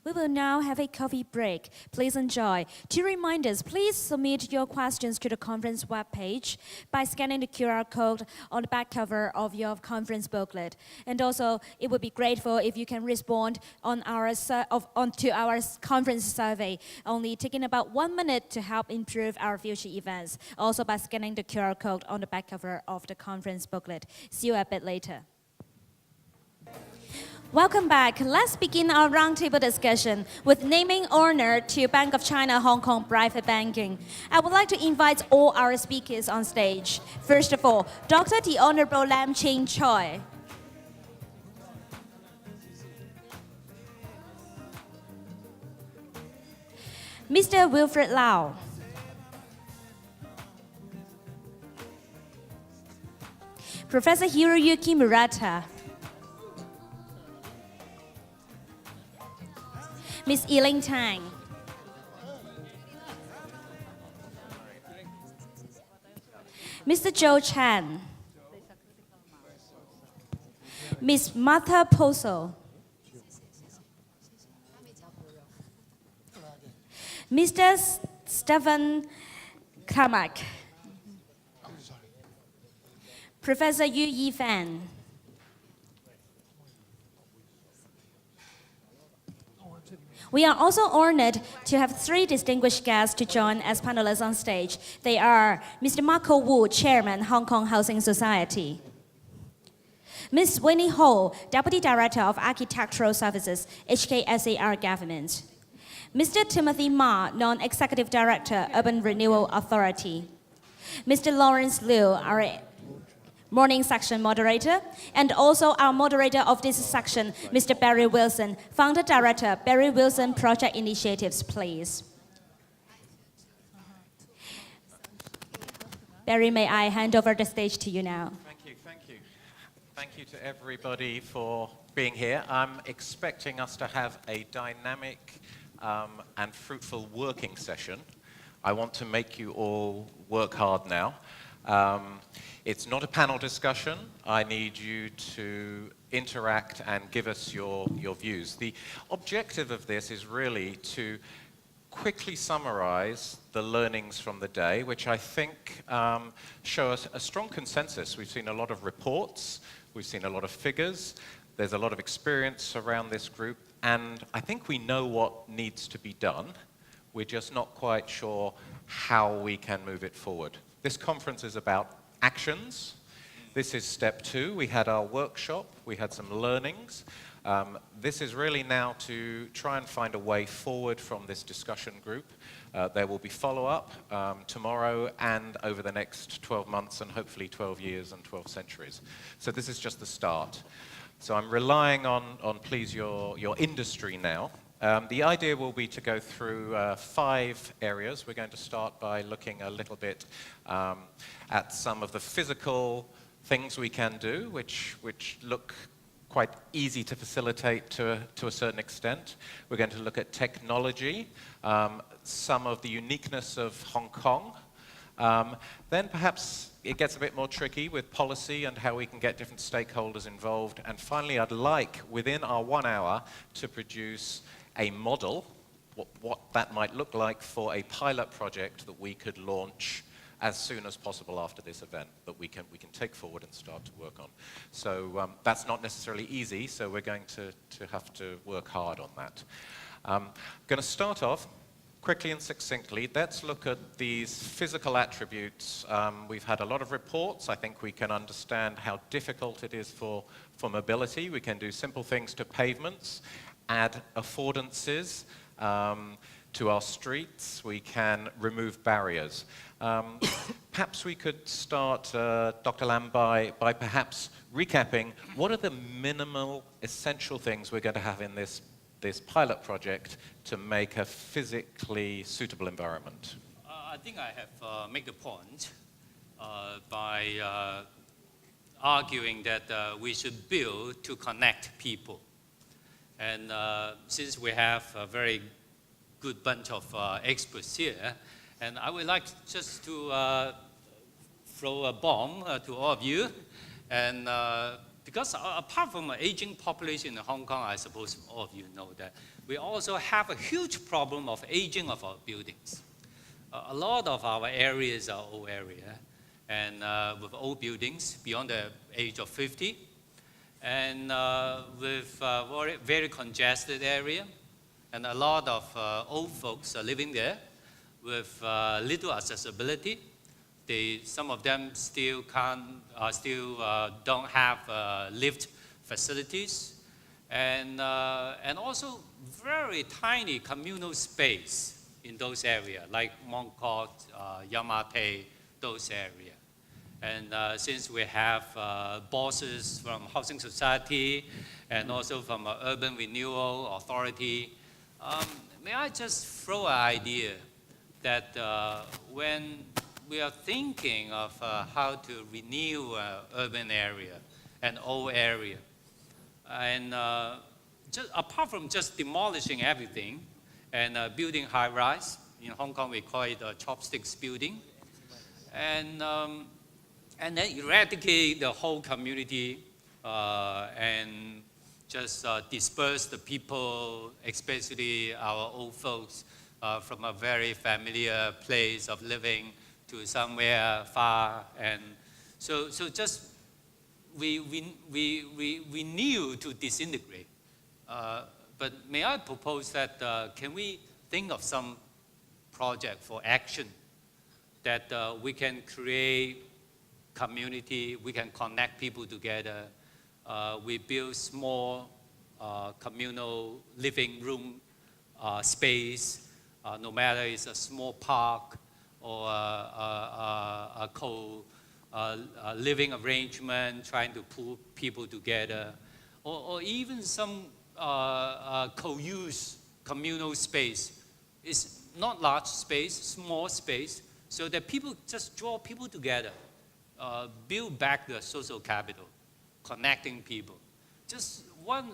We will now have a coffee break. Please enjoy. Two reminders, please submit your questions to the conference webpage by scanning the QR code on the back cover of your conference booklet. And also, it would be grateful if you can respond on onto our conference survey, only taking about 1 minute to help improve our future events. Also by scanning the QR code on the back cover of the conference booklet. See you a bit later. Welcome back. Let's begin our roundtable discussion with naming honor to Bank of China Hong Kong Private Banking. I would like to invite all our speakers on stage. First of all, Dr. the Honorable LAM Ching-choi. Mr. Wilfred LAU. Professor Hiroyuki MURATA. Ms. Elaine TAN. Mr. Joe Chan. Ms. Marta POZO. Mr. Stefan KRUMMECK. Professor Yifan. We are also honored to have 3 distinguished guests to join as panelists on stage. They are Mr. Marco Wu, Chairman, Hong Kong Housing Society. Ms. Winnie Ho, Deputy Director of Architectural Services, HKSARG Government. Mr. Timothy Ma, Non-Executive Director, Urban Renewal Authority. Mr. Lawrence Liu, our morning section moderator, and also our moderator of this section, Mr. Barry Wilson, Founder Director, Barry Wilson Project Initiatives, please. Barry, may I hand over the stage to you now? Thank you, thank you. Thank you to everybody for being here. I'm expecting us to have a dynamic and fruitful working session. I want to make you all work hard now. It's not a panel discussion. I need you to interact and give us your views. The objective of this is really to quickly summarize the learnings from the day, which I think show us a strong consensus. We've seen a lot of reports, we've seen a lot of figures, there's a lot of experience around this group, and I think we know what needs to be done. We're just not quite sure how we can move it forward. This conference is about actions. This is step 2. We had our workshop, we had some learnings. This is really now to try and find a way forward from this discussion group. There will be follow-up tomorrow and over the next 12 months and hopefully 12 years and 12 centuries. So this is just the start. So I'm relying on please, your industry now. The idea will be to go through 5 areas. We're going to start by looking a little bit at some of the physical things we can do, which look quite easy to facilitate to a certain extent. We're going to look at technology, some of the uniqueness of Hong Kong. Then perhaps it gets a bit more tricky with policy and how we can get different stakeholders involved. And finally, I'd like, within our 1 hour, to produce a model, what that might look like for a pilot project that we could launch as soon as possible after this event, that we can take forward and start to work on. So that's not necessarily easy, so we're going to have to work hard on that. I'm going to start off quickly and succinctly. Let's look at these physical attributes. We've had a lot of reports. I think we can understand how difficult it is for mobility. We can do simple things to pavements, add affordances to our streets. We can remove barriers. Perhaps we could start, Dr. Lam, by perhaps recapping what are the minimal essential things we're going to have in this pilot project to make a physically suitable environment. I think I have made the point by arguing that we should build to connect people. And since we have a very good bunch of experts here, and I would like just to throw a bomb to all of you and Because apart from an aging population in Hong Kong, I suppose all of you know that, we also have a huge problem of aging of our buildings. A lot of our areas are old area, and with old buildings beyond the age of 50, and with very congested area, and a lot of old folks are living there with little accessibility. Some of them still don't have lift facilities, and also very tiny communal space in those areas, like Mong Kok, Yamate, those areas. And since we have bosses from Housing Society and also from Urban Renewal Authority, may I just throw an idea that when we are thinking of how to renew urban area and old area, and just, apart from just demolishing everything and building high-rise, in Hong Kong we call it chopsticks building, and then eradicate the whole community and just disperse the people, especially our old folks, from a very familiar place of living to somewhere far. And so just we knew to disintegrate. But may I propose that can we think of some project for action that we can create community, we can connect people together. We build small communal living room space, no matter it's a small park or a living arrangement, trying to pull people together, or even some co-use communal space. It's not large space, small space, so that people just draw people together, build back the social capital, connecting people. Just one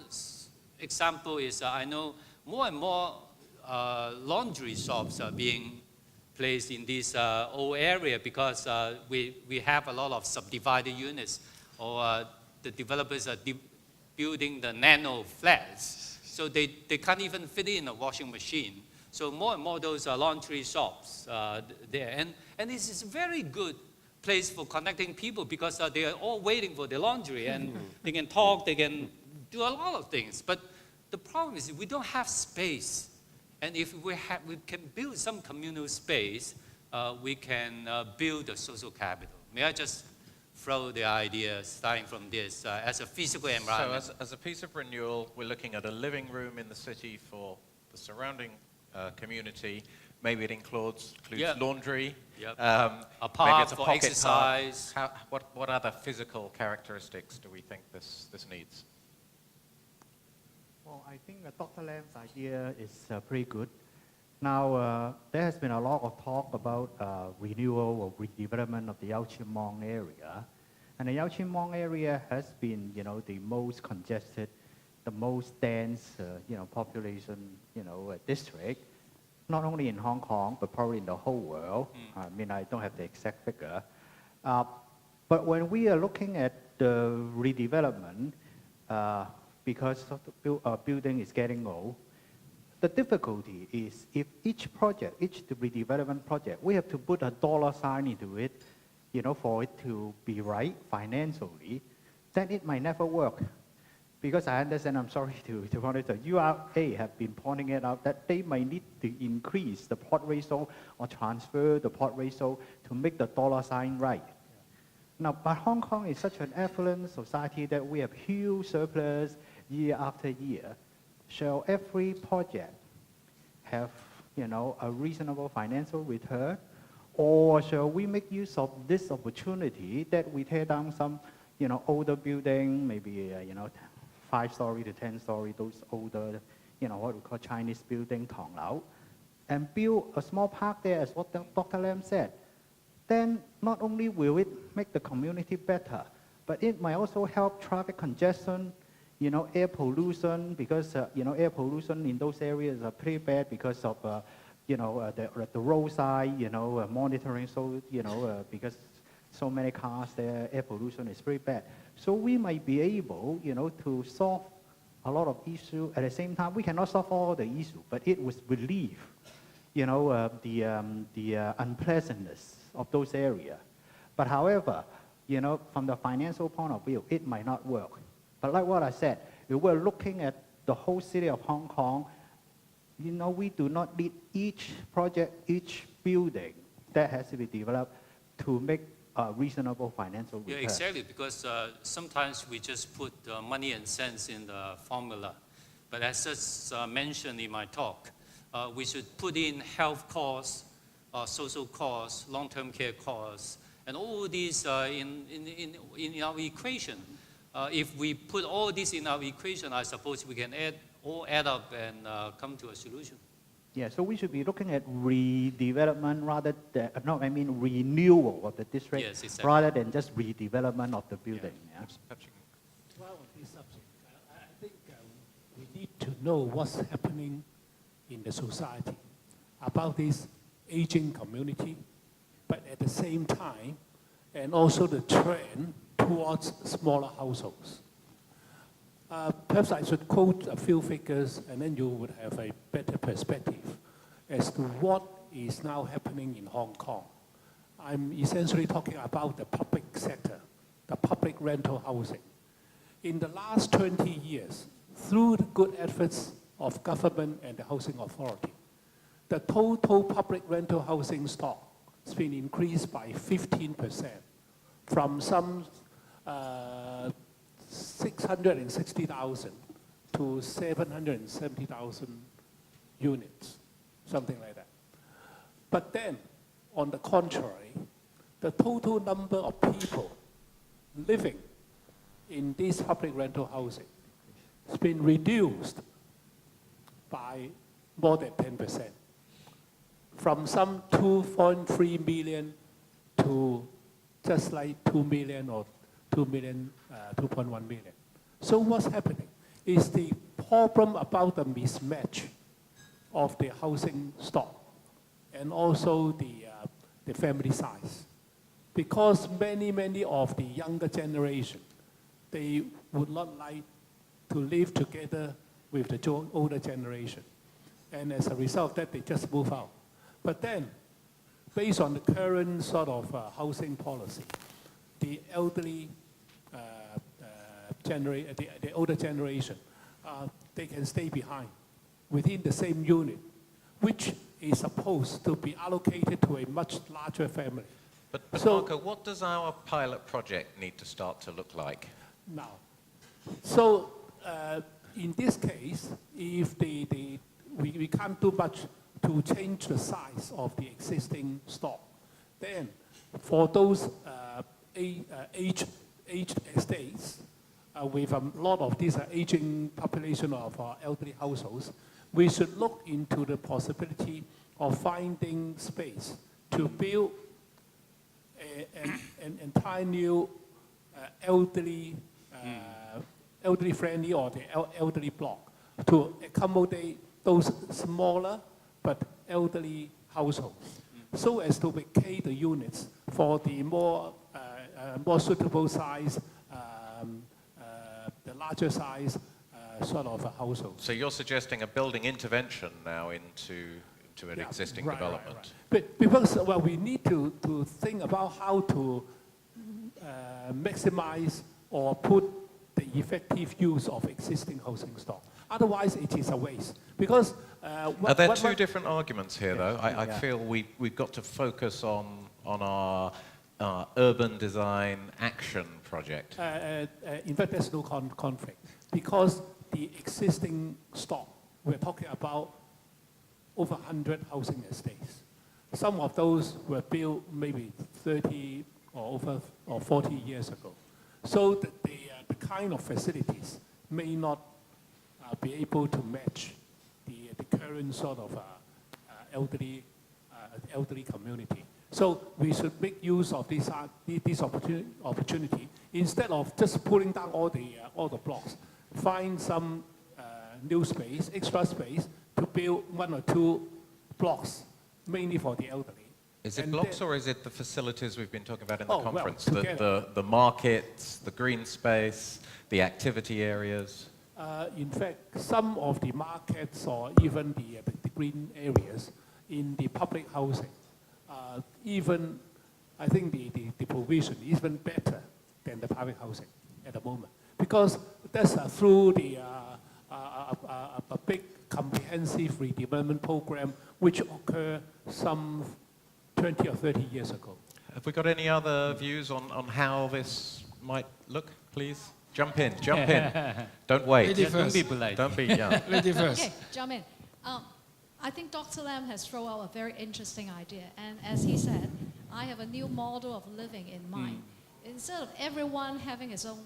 example is I know more and more laundry shops are being placed in this old area because we have a lot of subdivided units, or the developers are building the nano flats, so they can't even fit in a washing machine. So more and more those laundry shops there, and this is a very good place for connecting people because they are all waiting for the laundry, and they can talk, they can do a lot of things. But the problem is we don't have space. And if we can build some communal space, we can build a social capital. May I just throw the idea, starting from this, as a physical environment? So as a piece of renewal, we're looking at a living room in the city for the surrounding community. Maybe it includes laundry. Yep. A park for pocket exercise. What other physical characteristics do we think this needs? Well, I think Dr. Lam's idea is pretty good. Now, there has been a lot of talk about renewal or redevelopment of the Yau Ching Mong area. And the Yau Ching Mong area has been, the most congested, the most dense, population, district, not only in Hong Kong, but probably in the whole world. I mean, I don't have the exact figure. But when we are looking at the redevelopment, because the building is getting old, the difficulty is if each project, each redevelopment project, we have to put a dollar sign into it, for it to be right financially, then it might never work. Because I understand, I'm sorry to monitor, URA have been pointing it out that they might need to increase the plot ratio or transfer the plot ratio to make the dollar sign right. Now, but Hong Kong is such an affluent society that we have huge surplus year after year. Shall every project have, a reasonable financial return? Or shall we make use of this opportunity that we tear down some, older building, maybe, 5-story to 10-story, those older, what we call Chinese building, Tong Lau, and build a small park there, as what Dr. Lam said. Then not only will it make the community better, but it might also help traffic congestion, air pollution, because, air pollution in those areas are pretty bad because of, the roadside, monitoring, so, because so many cars there, air pollution is pretty bad. So we might be able, to solve a lot of issues. At the same time, we cannot solve all the issues, but it would relieve, the unpleasantness of those areas. But however, from the financial point of view, it might not work. But like what I said, if we're looking at the whole city of Hong Kong, we do not need each project, each building that has to be developed to make a reasonable financial return. Yeah, exactly, because sometimes we just put money and cents in the formula. But as just mentioned in my talk, we should put in health costs, social costs, long-term care costs, and all these in our equation. If we put all this in our equation, I suppose we can add up and come to a solution. Yeah, so we should be looking at redevelopment rather than, renewal of the district, yes, exactly, rather than just redevelopment of the building. Yeah. Yeah. Well, on this subject, I think we need to know what's happening in the society about this aging community, but at the same time, and also the trend towards smaller households. Perhaps I should quote a few figures, and then you would have a better perspective as to what is now happening in Hong Kong. I'm essentially talking about the public sector, the public rental housing. In the last 20 years, through the good efforts of government and the housing authority, the total public rental housing stock has been increased by 15%, from some 660,000 to 770,000 units, something like that. But then, on the contrary, the total number of people living in this public rental housing has been reduced by more than 10%, from some 2.3 million to just like 2 million or 2.1 million. So what's happening is the problem about the mismatch of the housing stock and also the family size. Because many of the younger generation, they would not like to live together with the older generation. And as a result of that, they just move out. But then, based on the current sort of housing policy, the elderly the older generation, they can stay behind within the same unit, which is supposed to be allocated to a much larger family. But So- Marco, what does our pilot project need to start to look like? Now, so in this case, if we can't do much to change the size of the existing stock, then for those aged estates with a lot of this aging population of elderly households, we should look into the possibility of finding space to build an entire new elderly friendly or the elderly block to accommodate those smaller but elderly households, so as to vacate the units for the more suitable size, the larger size sort of a household. So you're suggesting a building intervention now into an existing development. Right. But because, well, we need to think about how to maximize or put the effective use of existing housing stock. Otherwise, it is a waste. Because Are there two different arguments here, though? I Yeah. feel we've got to focus on our urban design action project. in fact, there's no conflict. Because the existing stock, we're talking about over 100 housing estates. Some of those were built maybe 30 or 40 years ago. So the kind of facilities may not be able to match the current sort of elderly community. So we should make use of this opportunity instead of just pulling down all the blocks. Find some new space, extra space, to build 1 or 2 blocks, mainly for the elderly, Is it And blocks then- or is it the facilities we've been talking about in the Oh, well, conference? together. The markets, the green space, the activity areas? In fact, some of the markets or even the green areas in the public housing, even I think the provision is even better than the private housing at the moment, because that's through a big comprehensive redevelopment program which occurred some 20 or 30 years ago. Have we got any other views on how this might look, please? Jump in, jump in. Don't wait. Lady Don't first. be polite. Don't be young. Lady first. Okay, jump in. I think Dr. Lam has thrown out a very interesting idea. And as he said, I have a new model of living in mind. Instead of everyone having his own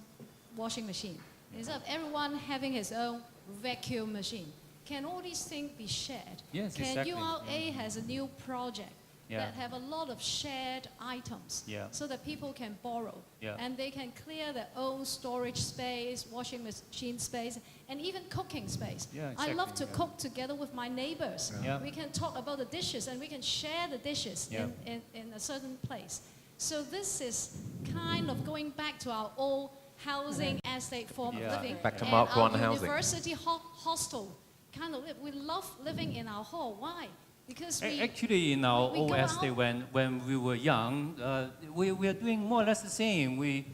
washing machine, instead of everyone having his own vacuum machine, can all these things be shared? Yes, can exactly. URA has a new project Yeah. that have a lot of shared items Yeah. so that people can borrow Yeah. and they can clear their own storage space, washing machine space, and even cooking space. Yeah, I love to exactly, yeah. cook together with my neighbors. Yeah. We can talk about the dishes and we can share the dishes Yeah. in a certain place. So this is kind of going back to our old housing estate form Yeah. of living. Back to and Mark our I housing. university hostel kind of we love living in our hall. Why? Because we Actually, in our we old go estate, out- when we were young, we are doing more or less the same. We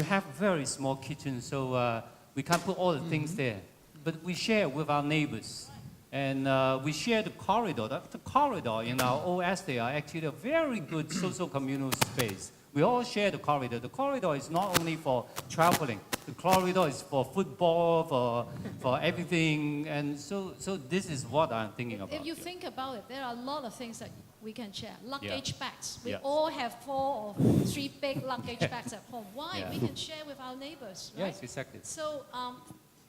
have very small kitchen, so we can't put all the things there. But we share with our neighbors. And we share the corridor. The corridor in our old estate are actually a very good social communal space. We all share the corridor. The corridor is not only for traveling. The corridor is for football, for everything. And so this is what I'm thinking about. If you yeah. think about it, there are a lot of things that we can share. Luggage bags. We Yeah. all have 4 or 3 big luggage bags at home. Why? Yeah. We can share with our neighbors, right? Yes, exactly. So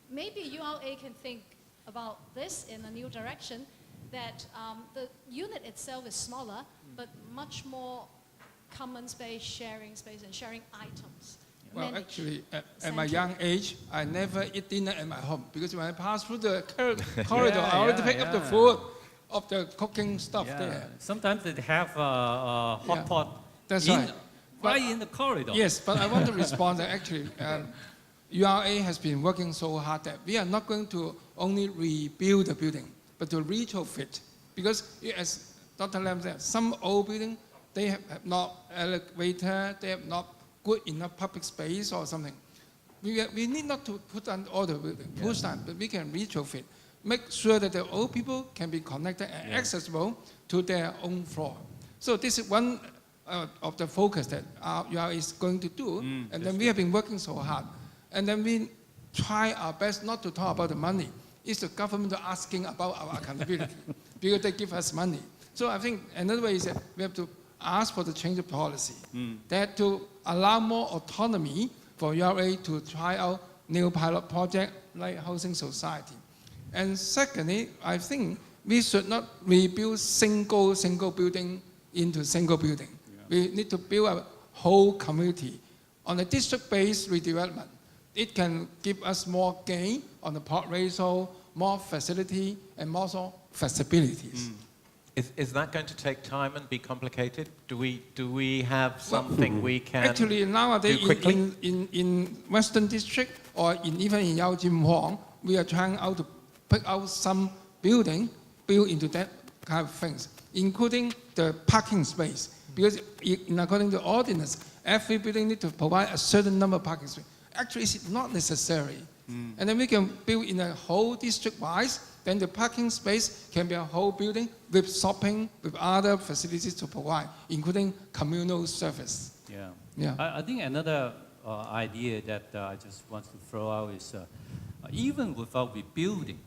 maybe URA can think about this in a new direction, that the unit itself is smaller, but much more common space, sharing space, and sharing items. Well, Manage actually, at my centrally. young age, I never eat dinner at my home because when I pass through the corridor, I already pick up the food of the cooking stuff Yeah. there. Sometimes they have a hot Yeah. pot That's in, right. right in the corridor. Yes, but I want to respond that actually, URA has been working so hard that we are not going to only rebuild the building, but to retrofit. Because as Dr. Lam said, some old building, they have not elevator, they have not good enough public space or something. We need not to put on all the building, push down, but we can retrofit. Make sure that the old people can be connected and accessible to their own floor. So this is one of the focus that URA is going to do. And then we have been working so hard. And then we try our best not to talk about the money. It's the government asking about our accountability because they give us money. So I think another way is that we have to ask for the change of policy, that to allow more autonomy for URA to try out new pilot project like housing society. And secondly, I think we should not rebuild single building into single building. We need to build a whole community on a district-based redevelopment. It can give us more gain on the plot ratio, more facility, and more so flexibilities. Is that going to take time and be complicated? Do we have something we can Actually, nowadays do quickly? in Western District or even in Yau Jim Huang, we are trying out to pick out some building built into that kind of things, including the parking space. Because according to ordinance, every building needs to provide a certain number of parking space. Actually, it's not necessary. And then we can build in a whole district-wise, then the parking space can be a whole building with shopping, with other facilities to provide, including communal service. Yeah. Yeah. I think another idea that I just want to throw out is even without rebuilding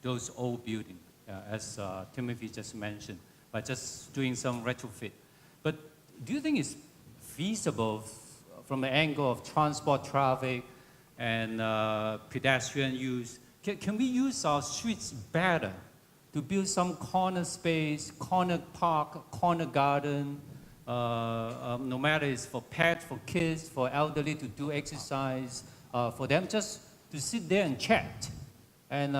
those old buildings, as Timothy just mentioned, by just doing some retrofit. But do you think it's feasible from the angle of transport traffic and pedestrian use? Can we use our streets better to build some corner space, corner park, corner garden, no matter it's for pets, for kids, for elderly to do exercise, for them just to sit there and chat, and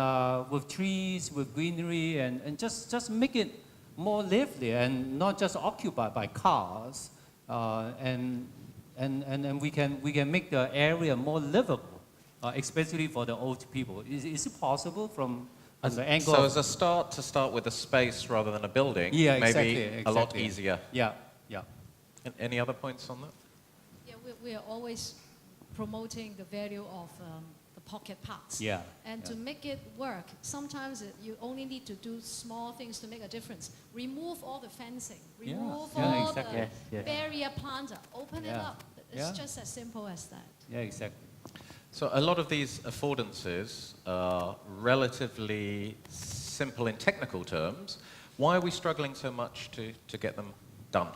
with trees, with greenery, and just make it more lively and not just occupied by cars, and we can make the area more livable, especially for the old people. Is it possible from the angle? So as a start, to start with a space rather than a building, yeah, maybe a lot easier. Yeah, yeah. Any other points on that? Yeah, we are always promoting the value of the pocket parks. Yeah. And to make it work, sometimes you only need to do small things to make a difference. Remove all the fencing, remove all the barrier planter, open it up. It's just as simple as that. Yeah, exactly. So a lot of these affordances are relatively simple in technical terms. Why are we struggling so much to get them done?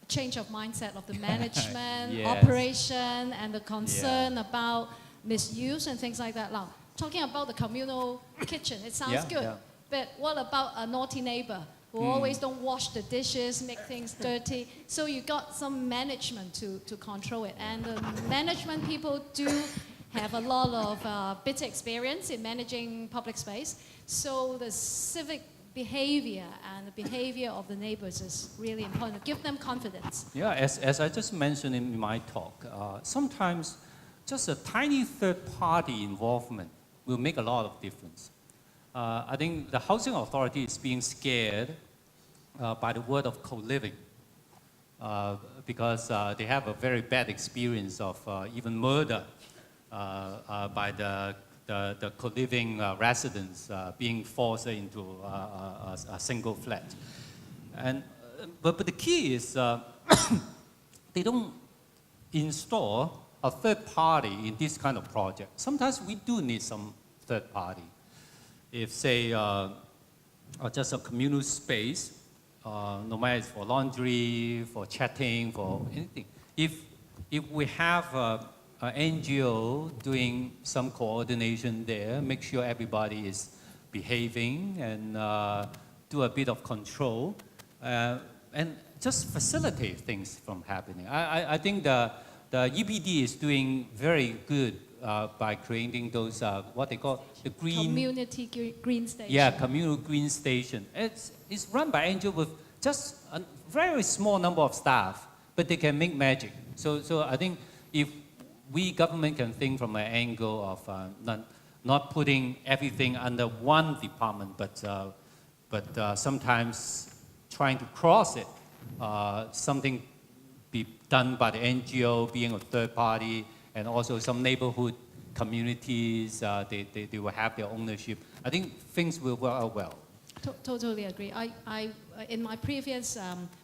Change of mindset of the management, Yes. operation, and the concern about misuse and things like that. Now, talking about the communal kitchen, it sounds good. Yeah. But what about a naughty neighbor who always don't wash the dishes, make things dirty? So you got some management to control it. And the management people do have a lot of bitter experience in managing public space. So the civic behavior and the behavior of the neighbors is really important. Give them confidence. Yeah, as I just mentioned in my talk, sometimes just a tiny third-party involvement will make a lot of difference. I think the housing authority is being scared by the word of co-living because they have a very bad experience of even murder by the co-living residents being forced into a single flat. And, but the key is they don't install a third party in this kind of project. Sometimes we do need some third party. If, say, just a communal space, no matter it's for laundry, for chatting, for anything. If we have an NGO doing some coordination there, make sure everybody is behaving and do a bit of control, and just facilitate things from happening. I think the EPD is doing very good by creating those, what they call the green... Community green station. Yeah, communal green station. It's run by NGO with just a very small number of staff, but they can make magic. So I think if we government can think from an angle of not putting everything under one department, but sometimes trying to cross it, something be done by the NGO, being a third party, and also some neighborhood communities, they will have their ownership. I think things will work out well. Totally agree. In my previous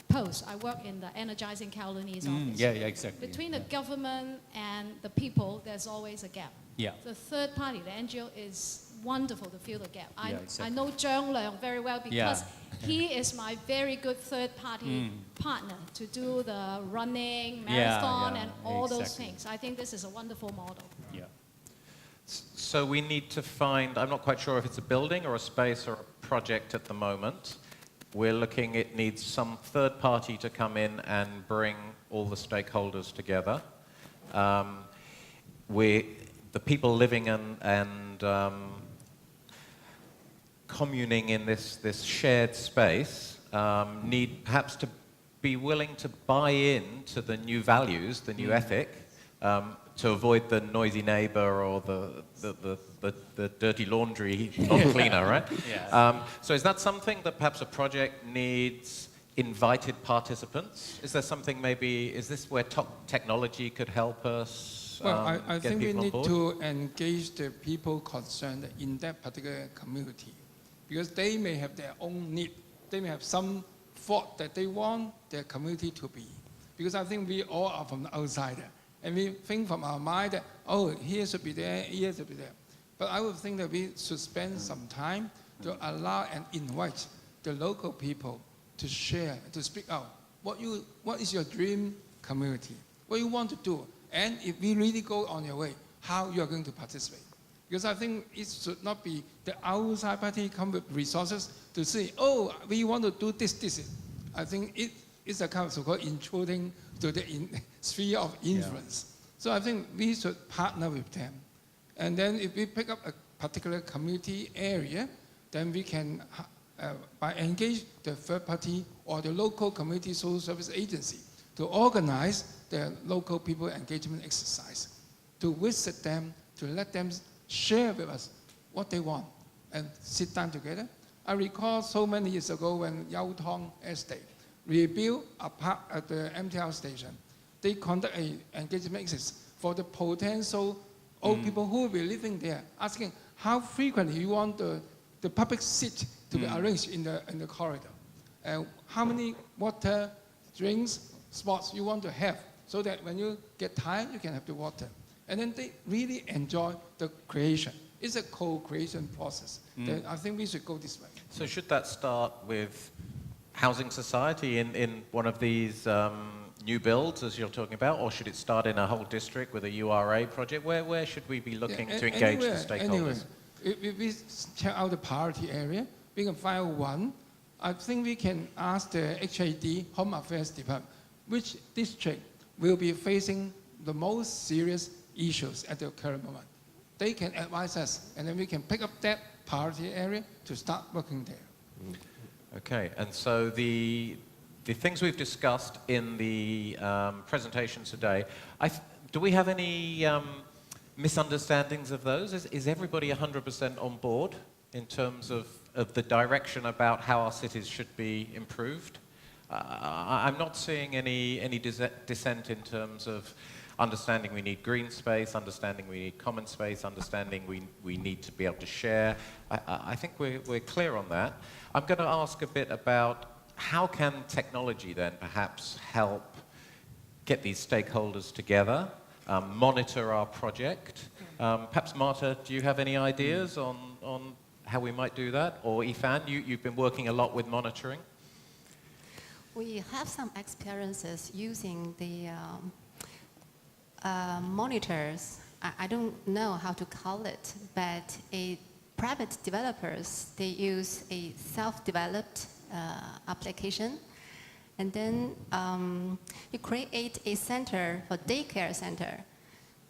post, I work in the Energizing Colonies office. Yeah, exactly. Between the government and the people, there's always a gap. Yeah. The third party, the NGO, is wonderful to fill the gap. Exactly. I know Zhang Leung very well because he is my very good third party partner to do the running, marathon, and all those things. I think this is a wonderful model. Yeah. So we need to find, I'm not quite sure if it's a building or a space or a project at the moment. We're looking, it needs some third party to come in and bring all the stakeholders together. The people living and communing in this shared space need perhaps to be willing to buy in to the new values, the new ethic, to avoid the noisy neighbor or the dirty laundry cleaner, right? Yeah. So is that something that perhaps a project needs invited participants? Is there something maybe, is this where technology could help us? Well, I get think we people on need board? to engage the people concerned in that particular community because they may have their own need. They may have some thought that they want their community to be. Because I think we all are from the outsider. And we think from our mind that, oh, here should be there, here should be there. But I would think that we should spend some time to allow and invite the local people to share, to speak out. What is your dream community? What you want to do? And if we really go on your way, how you are going to participate. Because I think it should not be the outside party come with resources to say, oh, we want to do this. I think it's a kind of so-called intruding to the sphere of influence. So I think we should partner with them. And then if we pick up a particular community area, then we can by engage the third party or the local community social service agency to organize the local people engagement exercise, to visit them, to let them share with us what they want and sit down together. I recall so many years ago when Yau Tong Estate rebuilt a park at the MTR station. They conduct an engagement exercise for the potential old people who will be living there, asking how frequently you want the public seat to be arranged in the corridor, and how many water, drinks, spots you want to have, so that when you get tired, you can have the water. And then they really enjoy the creation. It's a co-creation process. I think we should go this way. So should that start with housing society in one of these new builds, as you're talking about, or should it start in a whole district with a URA project? Where should we be looking to engage the stakeholders? Anywhere. If we check out the priority area, we can find one. I think we can ask the HKIUD Home Affairs Department which district will be facing the most serious issues at the current moment. They can advise us, and then we can pick up that priority area to start working there. Okay, and so the things we've discussed in the presentations today, do we have any misunderstandings of those? Is everybody 100% on board in terms of the direction about how our cities should be improved? I'm not seeing any dissent in terms of understanding we need green space, understanding we need common space, understanding we need to be able to share. I think we're clear on that. I'm going to ask a bit about how can technology then perhaps help get these stakeholders together, monitor our project. Perhaps Marta, do you have any ideas on how we might do that? Or Yifan, you've been working a lot with monitoring. We have some experiences using the monitors. I don't know how to call it, but private developers, they use a self-developed application. And then you create a center for daycare center.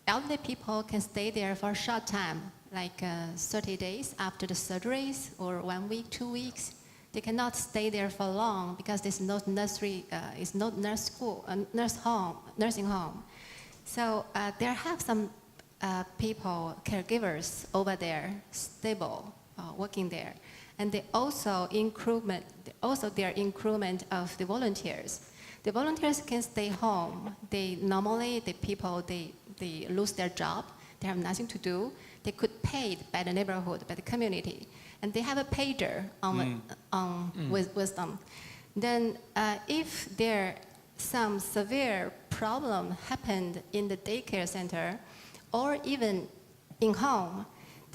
Elderly people can stay there for a short time, like 30 days after the surgeries, or 1 week, 2 weeks. They cannot stay there for long because there's no nursery, it's not nursing home. So there have some people, caregivers over there, stable, working there. And they also their increment of the volunteers. The volunteers can stay home. Normally, the people, they lose their job. They have nothing to do. They could paid by the neighborhood, by the community. And they have a pager with them. Then if there some severe problem happened in the daycare center or even in home,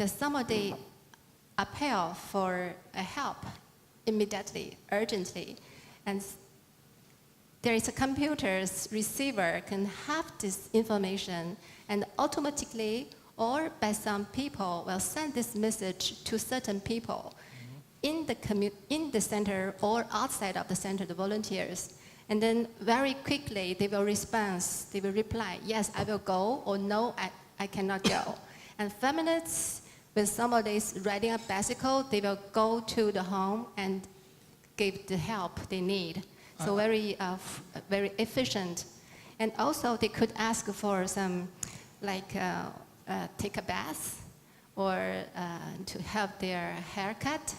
somebody appeal for help immediately, urgently. And there is a computer's receiver can have this information and automatically or by some people will send this message to certain people in the center or outside of the center, the volunteers. And then very quickly they will reply, yes, I will go, or no, I cannot go. And 5 minutes, when somebody is riding a bicycle, they will go to the home and give the help they need. So very efficient. And also they could ask for some, like, take a bath or to have their haircut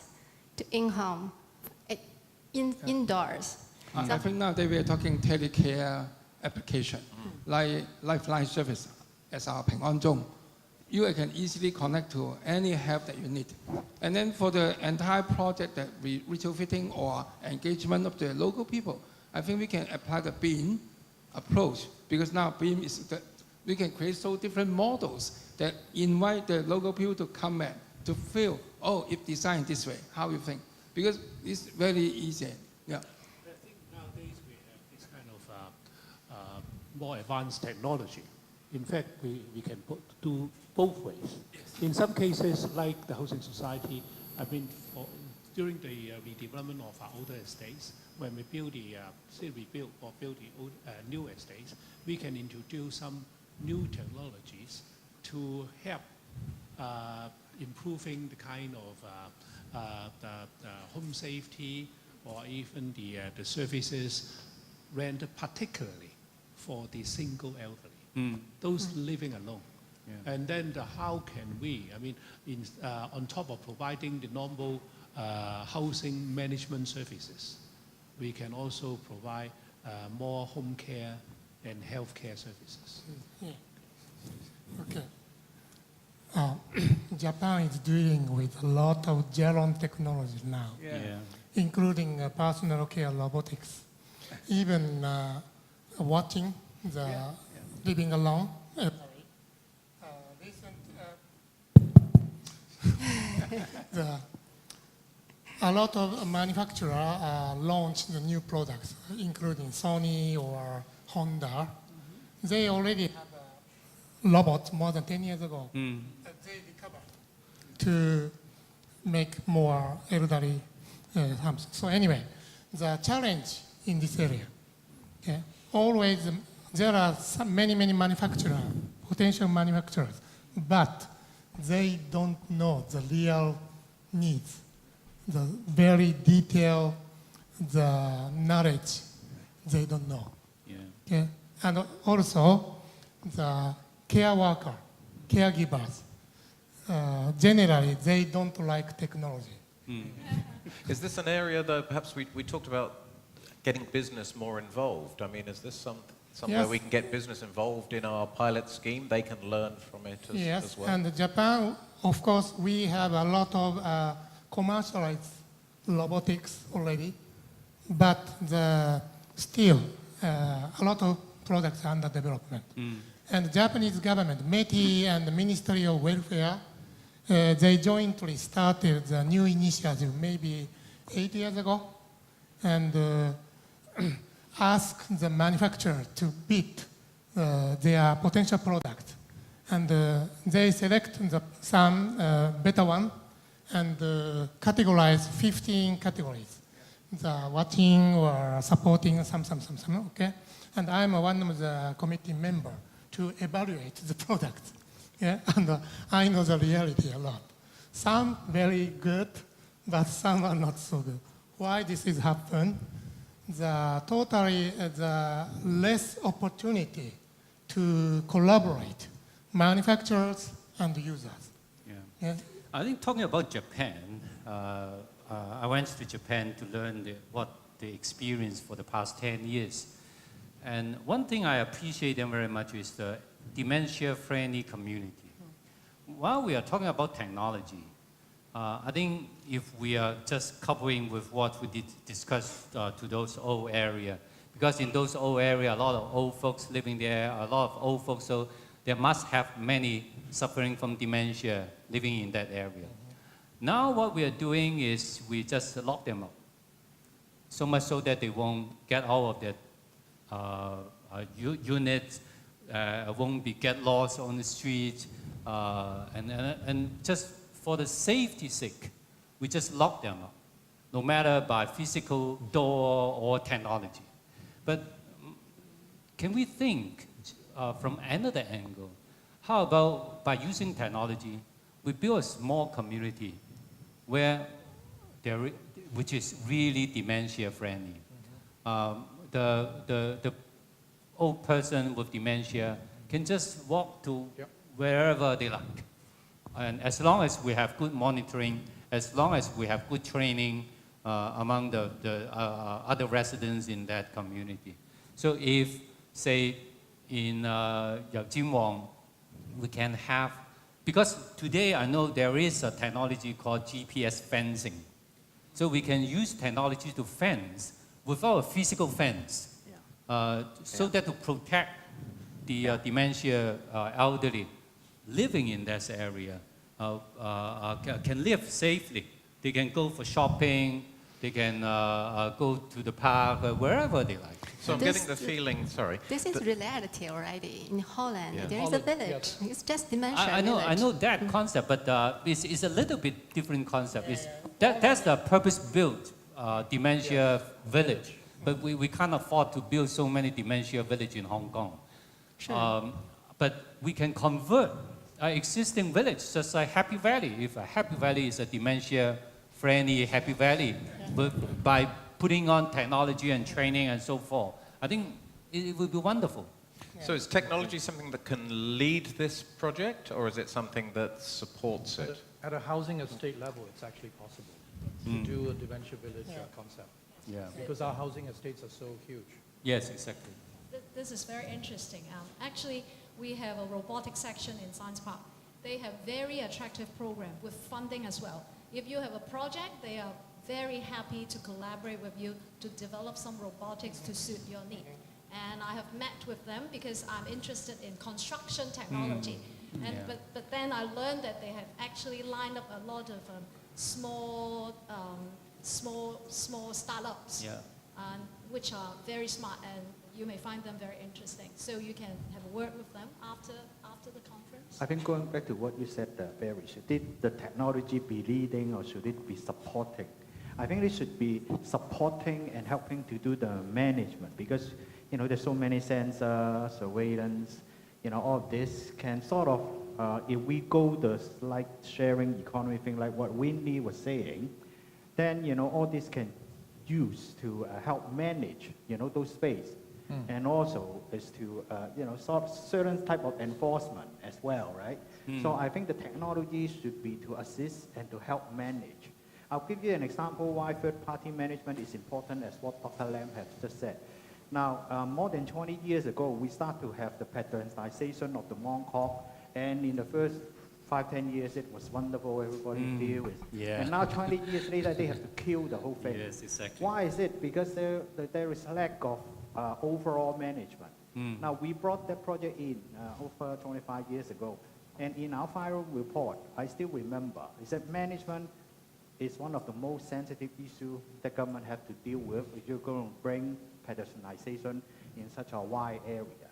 to in-home, indoors. I think now we are talking telecare application, like Lifeline service as our Ping An Zhong. You can easily connect to any help that you need. And then for the entire project that we retrofitting or engagement of the local people, I think we can apply the BEAM approach, because now BEAM is we can create so different models that invite the local people to come in to feel, oh, if designed this way, how you think? Because it's very easy. Yeah. I think nowadays we have this kind of more advanced technology. In fact, we can do both ways. Yes. In some cases, like the housing society, during the redevelopment of our older estates, when we build rebuild or build the new estates, we can introduce some new technologies to help improving the kind of the home safety or even the services rendered particularly for the single elderly, those living alone. Yeah. And then how can we, I mean, on top of providing the normal housing management services, we can also provide more home care and healthcare services. Yeah. Okay. Japan is dealing with a lot of geron technology now, including personal care robotics, even watching the living alone. A lot of manufacturers launched the new products, including Sony or Honda. They already have a robot more than 10 years ago that they recovered to make more elderly homes. So anyway, the challenge in this area, always there are many manufacturers, potential manufacturers, but they don't know the real needs, the very detailed the knowledge they don't know. Okay? And also the care worker, caregivers, generally they don't like technology. Is this an area that perhaps we talked about getting business more involved? I mean, is this somewhere we can get business involved in our pilot scheme? They can learn from it as well. And Japan, of course, we have a lot of commercialized robotics already, but still a lot of products are under development. And the Japanese government, METI and the Ministry of Welfare, they jointly started the new initiative maybe 8 years ago, and asked the manufacturer to bid their potential product. And they select some better one and categorize 15 categories. The watching or supporting some, okay? And I'm one of the committee member to evaluate the product. Yeah? And I know the reality a lot. Some very good, but some are not so good. Why this is happen? The less opportunity to collaborate, manufacturers and users. Yeah. I think talking about Japan, I went to Japan to learn what the experience for the past 10 years. And one thing I appreciate them very much is the dementia-friendly community. While we are talking about technology, I think if we are just coupling with what we did discuss to those old areas, because in those old areas, a lot of old folks living there, a lot of old folks, so there must have many suffering from dementia living in that area. Now what we are doing is we just lock them up, so much so that they won't get out of that unit, won't get lost on the street, and just for the safety sake, we just lock them up, no matter by physical door or technology. But can we think from another angle? How about by using technology, we build a small community where which is really dementia friendly. The old person with dementia can just walk to wherever they like. And as long as we have good monitoring, as long as we have good training among the other residents in that community. So if, say, in Yaojinwang, we can have, because today I know there is a technology called GPS fencing. So we can use technology to fence without a physical fence, so that to protect the dementia elderly living in this area can live safely. They can go for shopping, they can go to the park, wherever they like. So I'm getting the feeling, sorry. This is reality already. In Holland, there is a village. It's just dementia I know that concept, but it's a little bit different concept. That's the purpose-built dementia village. But we can't afford to build so many dementia villages in Hong Kong. Sure. But we can convert existing village, just like Happy Valley. If a Happy Valley is a dementia friendly, happy valley. But by putting on technology and training and so forth, I think it would be wonderful. So is technology something that can lead this project, or is it something that supports it? At a housing estate level, it's actually possible to do a dementia village concept. Yeah. Because our housing estates are so huge. Yes, exactly. This is very interesting. Actually, we have a robotics section in Science Park. They have very attractive program with funding as well. If you have a project, they are very happy to collaborate with you to develop some robotics to suit your need. And I have met with them because I'm interested in construction technology. And, but then I learned that they have actually lined up a lot of small startups, which are very smart, and you may find them very interesting. So you can have a word with them after the conference. I think going back to what you said, Barry, should the technology be leading or should it be supporting? I think it should be supporting and helping to do the management, because there's so many sensors, surveillance, all of this can sort of, if we go the like sharing economy thing like what Winnie was saying, then all this can use to help manage those space, and also is to sort of certain type of enforcement as well, right? So I think the technology should be to assist and to help manage. I'll give you an example why third-party management is important, as what Dr. Lam has just said. Now, more than 20 years ago, we start to have the patronization of the Mongkok, and in the first 5-10 years, it was wonderful, everybody deal with. And now 20 years later, they have to kill the whole thing. Yes, exactly. Why is it? Because there is a lack of overall management. Now, we brought that project in over 25 years ago, and in our final report, I still remember, is that management is one of the most sensitive issues the government has to deal with if you're going to bring patronization in such a wide area.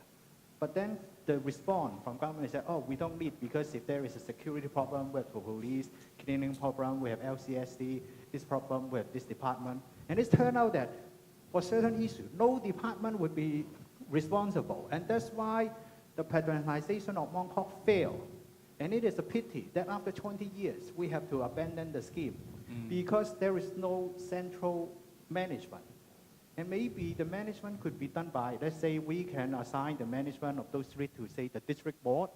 But then the response from government is that, oh, we don't need, because if there is a security problem, we have the police, cleaning problem, we have LCSD, this problem, we have this department. And it's turned out that for certain issues, no department would be responsible. And that's why the patronization of Mongkok failed. And it is a pity that after 20 years, we have to abandon the scheme because there is no central management. And maybe the management could be done by, let's say we can assign the management of those streets to, say, the district board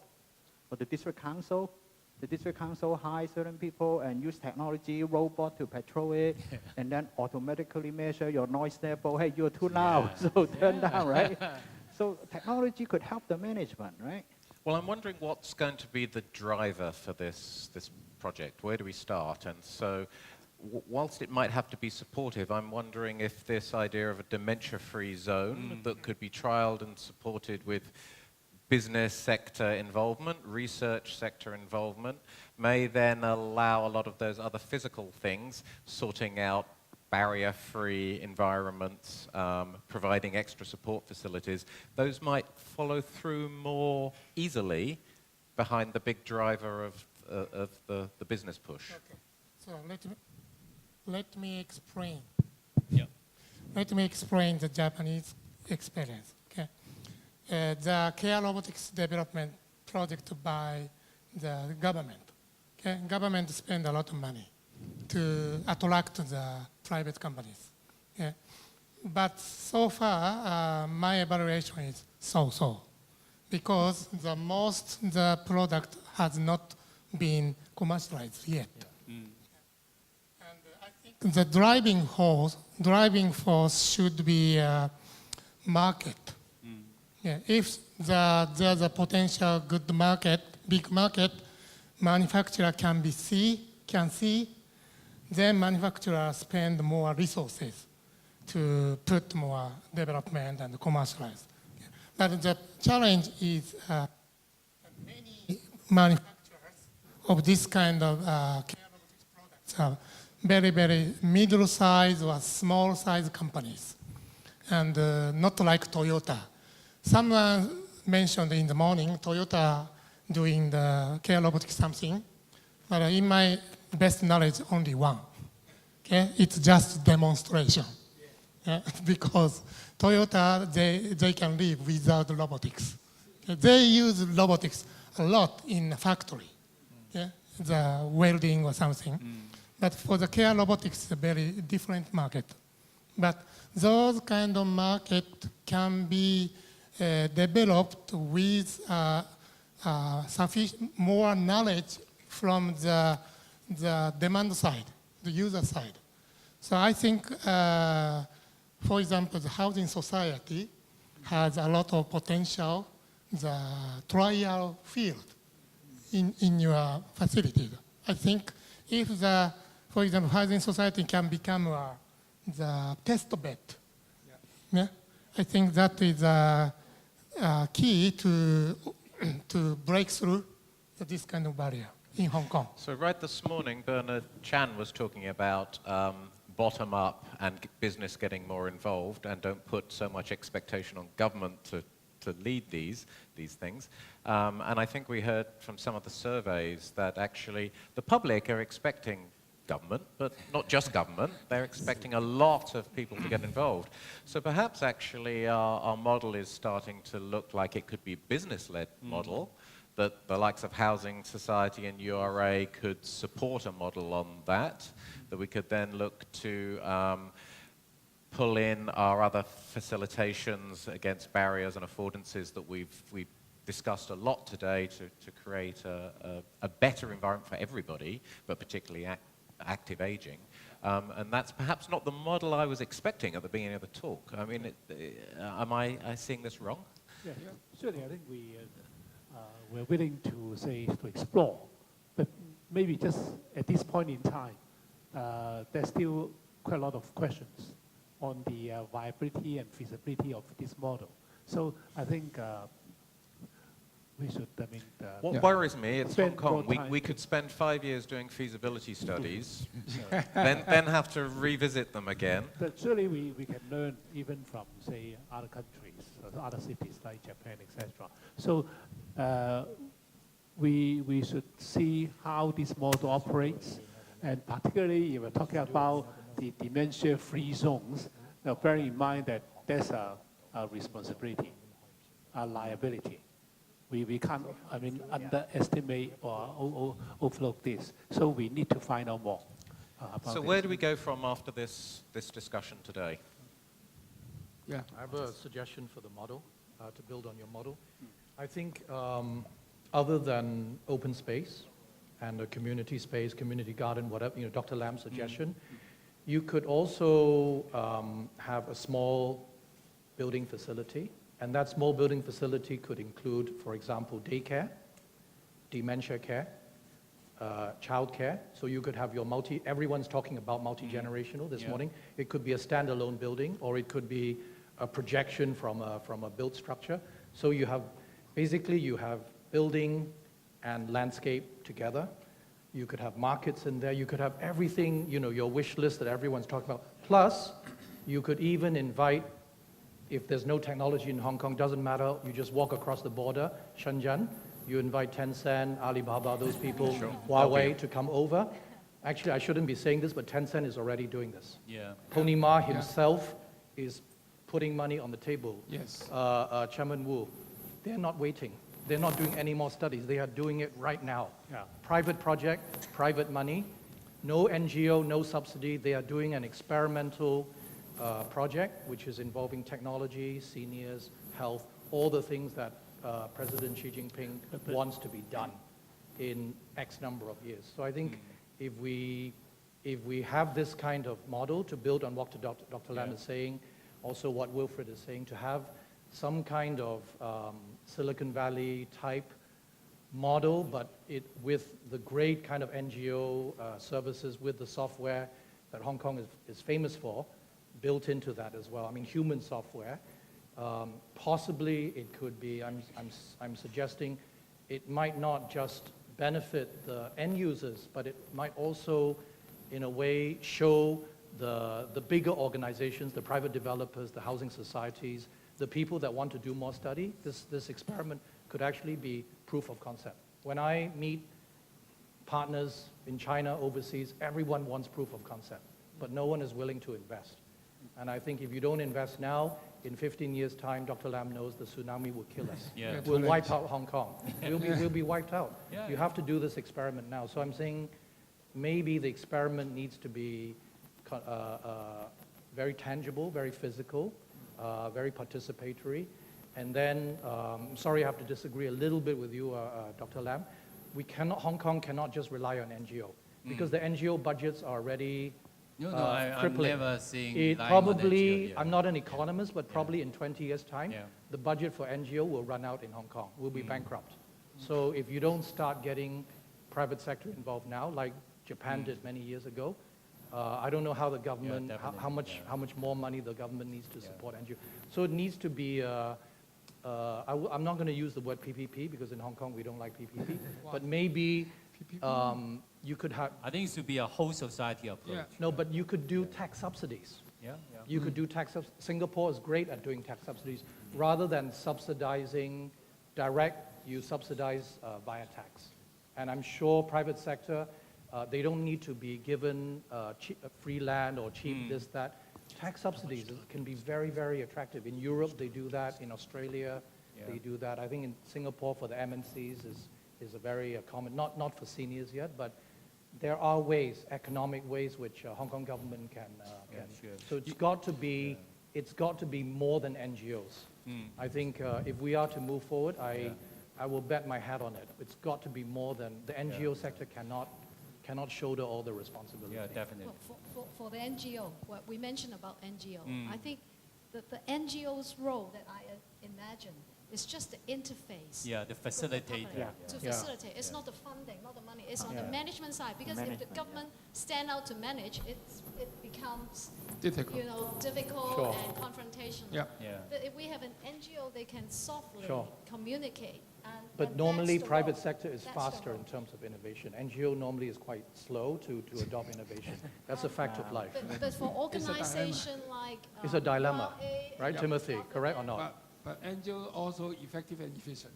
or the district council. The district council hire certain people and use technology, robot to patrol it, and then automatically measure your noise level. Hey, you're too loud, so turn down, right? So technology could help the management, right? Well, I'm wondering what's going to be the driver for this project. Where do we start? And so, whilst it might have to be supportive, I'm wondering if this idea of a dementia-free zone that could be trialed and supported with business sector involvement, research sector involvement, may then allow a lot of those other physical things, sorting out barrier-free environments, providing extra support facilities, those might follow through more easily behind the big driver of the business push. Okay. So let me explain. Yeah. Let me explain the Japanese experience. Okay. The care robotics development project by the government. Okay. Government spend a lot of money to attract the private companies. Okay. But so far, my evaluation is so-so, because the product has not been commercialized yet. And I think the driving force should be market. Yeah, if there's a potential good market, big market, manufacturer can see, then manufacturer spend more resources to put more development and commercialize. But the challenge is many manufacturers of this kind of care robotics products are very, very middle-sized or small-sized companies, and not like Toyota. Someone mentioned in the morning, Toyota doing the care robotics something, but in my best knowledge, only one. Okay? It's just demonstration. Yeah? Because Toyota, they can live without robotics. Okay? They use robotics a lot in the factory, yeah? The welding or something. But for the care robotics, it's a very different market. But those kind of market can be developed with sufficient more knowledge from the demand side, the user side. So I think, for example, the housing society has a lot of potential, the trial field in your facility. I think if the, for example, housing society can become the test bed, yeah, I think that is a key to break through this kind of barrier in Hong Kong. So right this morning, Bernard Chan was talking about bottom up and business getting more involved, and don't put so much expectation on government to lead these things. And I think we heard from some of the surveys that actually the public are expecting government, but not just government. They're expecting a lot of people to get involved. So perhaps actually our model is starting to look like it could be a business-led model, that the likes of Housing Society and URA could support a model on that we could then look to pull in our other facilitations against barriers and affordances that we've discussed a lot today to create a better environment for everybody, but particularly active aging. And that's perhaps not the model I was expecting at the beginning of the talk. I mean, am I seeing this wrong? Yeah, certainly I think we're willing to explore, but maybe just at this point in time, there's still quite a lot of questions on the viability and feasibility of this model. So I think we should, what worries me, it's Hong Kong. We could spend 5 years doing feasibility studies, then have to revisit them again. But surely we can learn even from, say, other countries, other cities like Japan, etc. So we should see how this model operates, and particularly if we're talking about the dementia-free zones, now bearing in mind that there's a responsibility, a liability. We can't, underestimate or overlook this. So we need to find out more about So this. where do we go from after this discussion today? Yeah, I have a suggestion for the model, to build on your model. I think other than open space and a community space, community garden, whatever, Dr. Lam's suggestion, you could also have a small building facility. And that small building facility could include, for example, daycare, dementia care, childcare. So you could have your everyone's talking about multi-generational this morning. It could be a standalone building, or it could be a projection from a built structure. So you have, basically you have building and landscape together. You could have markets in there. You could have everything, your wish list that everyone's talking about. Plus, you could even invite, if there's no technology in Hong Kong, doesn't matter, you just walk across the border, Shenzhen, you invite Tencent, Alibaba, those people, Huawei to come over. Actually, I shouldn't be saying this, but Tencent is already doing this. Yeah. Pony Ma himself is putting money on the table. Yes. Chairman Wu, they're not waiting. They're not doing any more studies. They are doing it right now. Yeah. Private project, private money, no NGO, no subsidy. They are doing an experimental project, which is involving technology, seniors, health, all the things that President Xi Jinping wants to be done in X number of years. So I think if we have this kind of model to build on what Dr. Lam is saying, also what Wilfred is saying, to have some kind of Silicon Valley type model, but with the great kind of NGO services, with the software that Hong Kong is famous for, built into that as well. I mean, human software. Possibly it could be, I'm suggesting it might not just benefit the end users, but it might also, in a way, show the bigger organizations, the private developers, the housing societies, the people that want to do more study. This experiment could actually be proof of concept. When I meet partners in China, overseas, everyone wants proof of concept, but no one is willing to invest. And I think if you don't invest now, in 15 years' time, Dr. Lam knows the tsunami will kill us. Yeah. We'll wipe out Hong Kong. We'll be wiped out. Yeah, You have to do this experiment now. So I'm saying maybe the experiment needs to be very tangible, very physical, very participatory. And then, sorry, I have to disagree a little bit with you, Dr. Lam. Hong Kong cannot just rely on NGO, because the NGO budgets are already I'm crippling. never seeing It relying on probably, NGO, yeah. I'm not an economist, but probably in 20 years' time, Yeah. the budget for NGO will run out in Hong Kong, will be bankrupt. So if you don't start getting private sector involved now, like Japan did many years ago, I don't know how the government, how much more money the government needs to support NGO. So it needs to be, I'm not going to use the word PPP because in Hong Kong we don't like PPP, but maybe you could have. I think it should be a whole society approach. Yeah. No, but you could do tax subsidies. Yeah. You could do tax subsidies. Singapore is great at doing tax subsidies. Rather than subsidizing direct, you subsidize via tax. And I'm sure private sector, they don't need to be given free land or cheap this, that. Tax subsidies can be very, very attractive. In Europe, they do that. In Australia, they do that. I think in Singapore, for the MNCs, is a very common, not for seniors yet, but there are ways, economic ways, which Hong Kong government can. So it's got to be more than NGOs. I think if we are to move forward, I will bet my hat on it. It's got to be more than, the NGO sector cannot shoulder all the responsibility. Yeah, definitely. Well, for the NGO, what we mentioned about NGO, I think that the NGO's role that I imagine is just the interface. Yeah, the facilitator. To facilitate. It's not the funding, not the money. It's on the management side. Because if the government stand out to manage, it becomes Difficult. difficult and confrontational. Yeah. But if we have an NGO, they can softly communicate. But and normally, that's the private role. sector is That's the faster role. in terms of innovation. NGO normally is quite slow to adopt innovation. That's a fact of life. But for organization like It's a dilemma, MURATA, right, Timothy? Correct or not? But NGO also effective and efficient.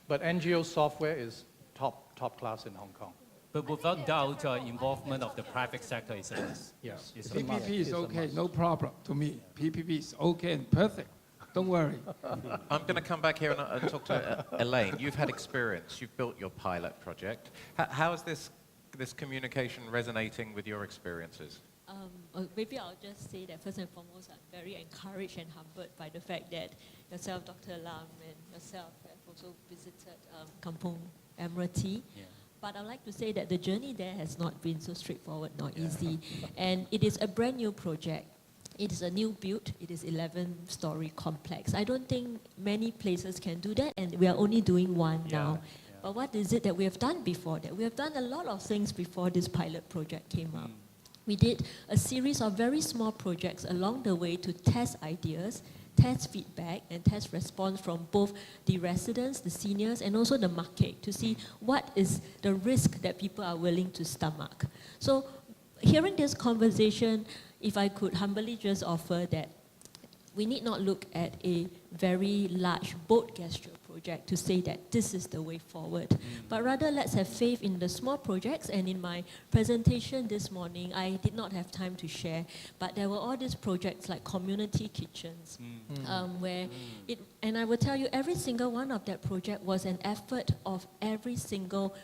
But NGO software is top class in Hong Kong. But without doubt, involvement of the private sector is a must. Yes. It's a must. PPP is It's a okay, must. no problem to me. PPP is okay and perfect. Don't worry. I'm going to come back here and talk to Elaine. You've had experience. You've built your pilot project. How is this communication resonating with your experiences? Maybe I'll just say that first and foremost, I'm very encouraged and humbled by the fact that yourself, Dr. Lam, and yourself have also visited Kampong Admiralty. Yeah. But I'd like to say that the journey there has not been so straightforward nor easy. And it is a brand new project. It is a new build. It is 11-story complex. I don't think many places can do that, and we are only doing one now. But what is it that we have done before that? We have done a lot of things before this pilot project came up. We did a series of very small projects along the way to test ideas, test feedback, and test response from both the residents, the seniors, and also the market to see what is the risk that people are willing to stomach. So hearing this conversation, if I could humbly just offer that we need not look at a very large bold gesture project to say that this is the way forward. But rather, let's have faith in the small projects. And in my presentation this morning, I did not have time to share, but there were all these projects like community kitchens, where and I will tell you, every single one of that project was an effort of every single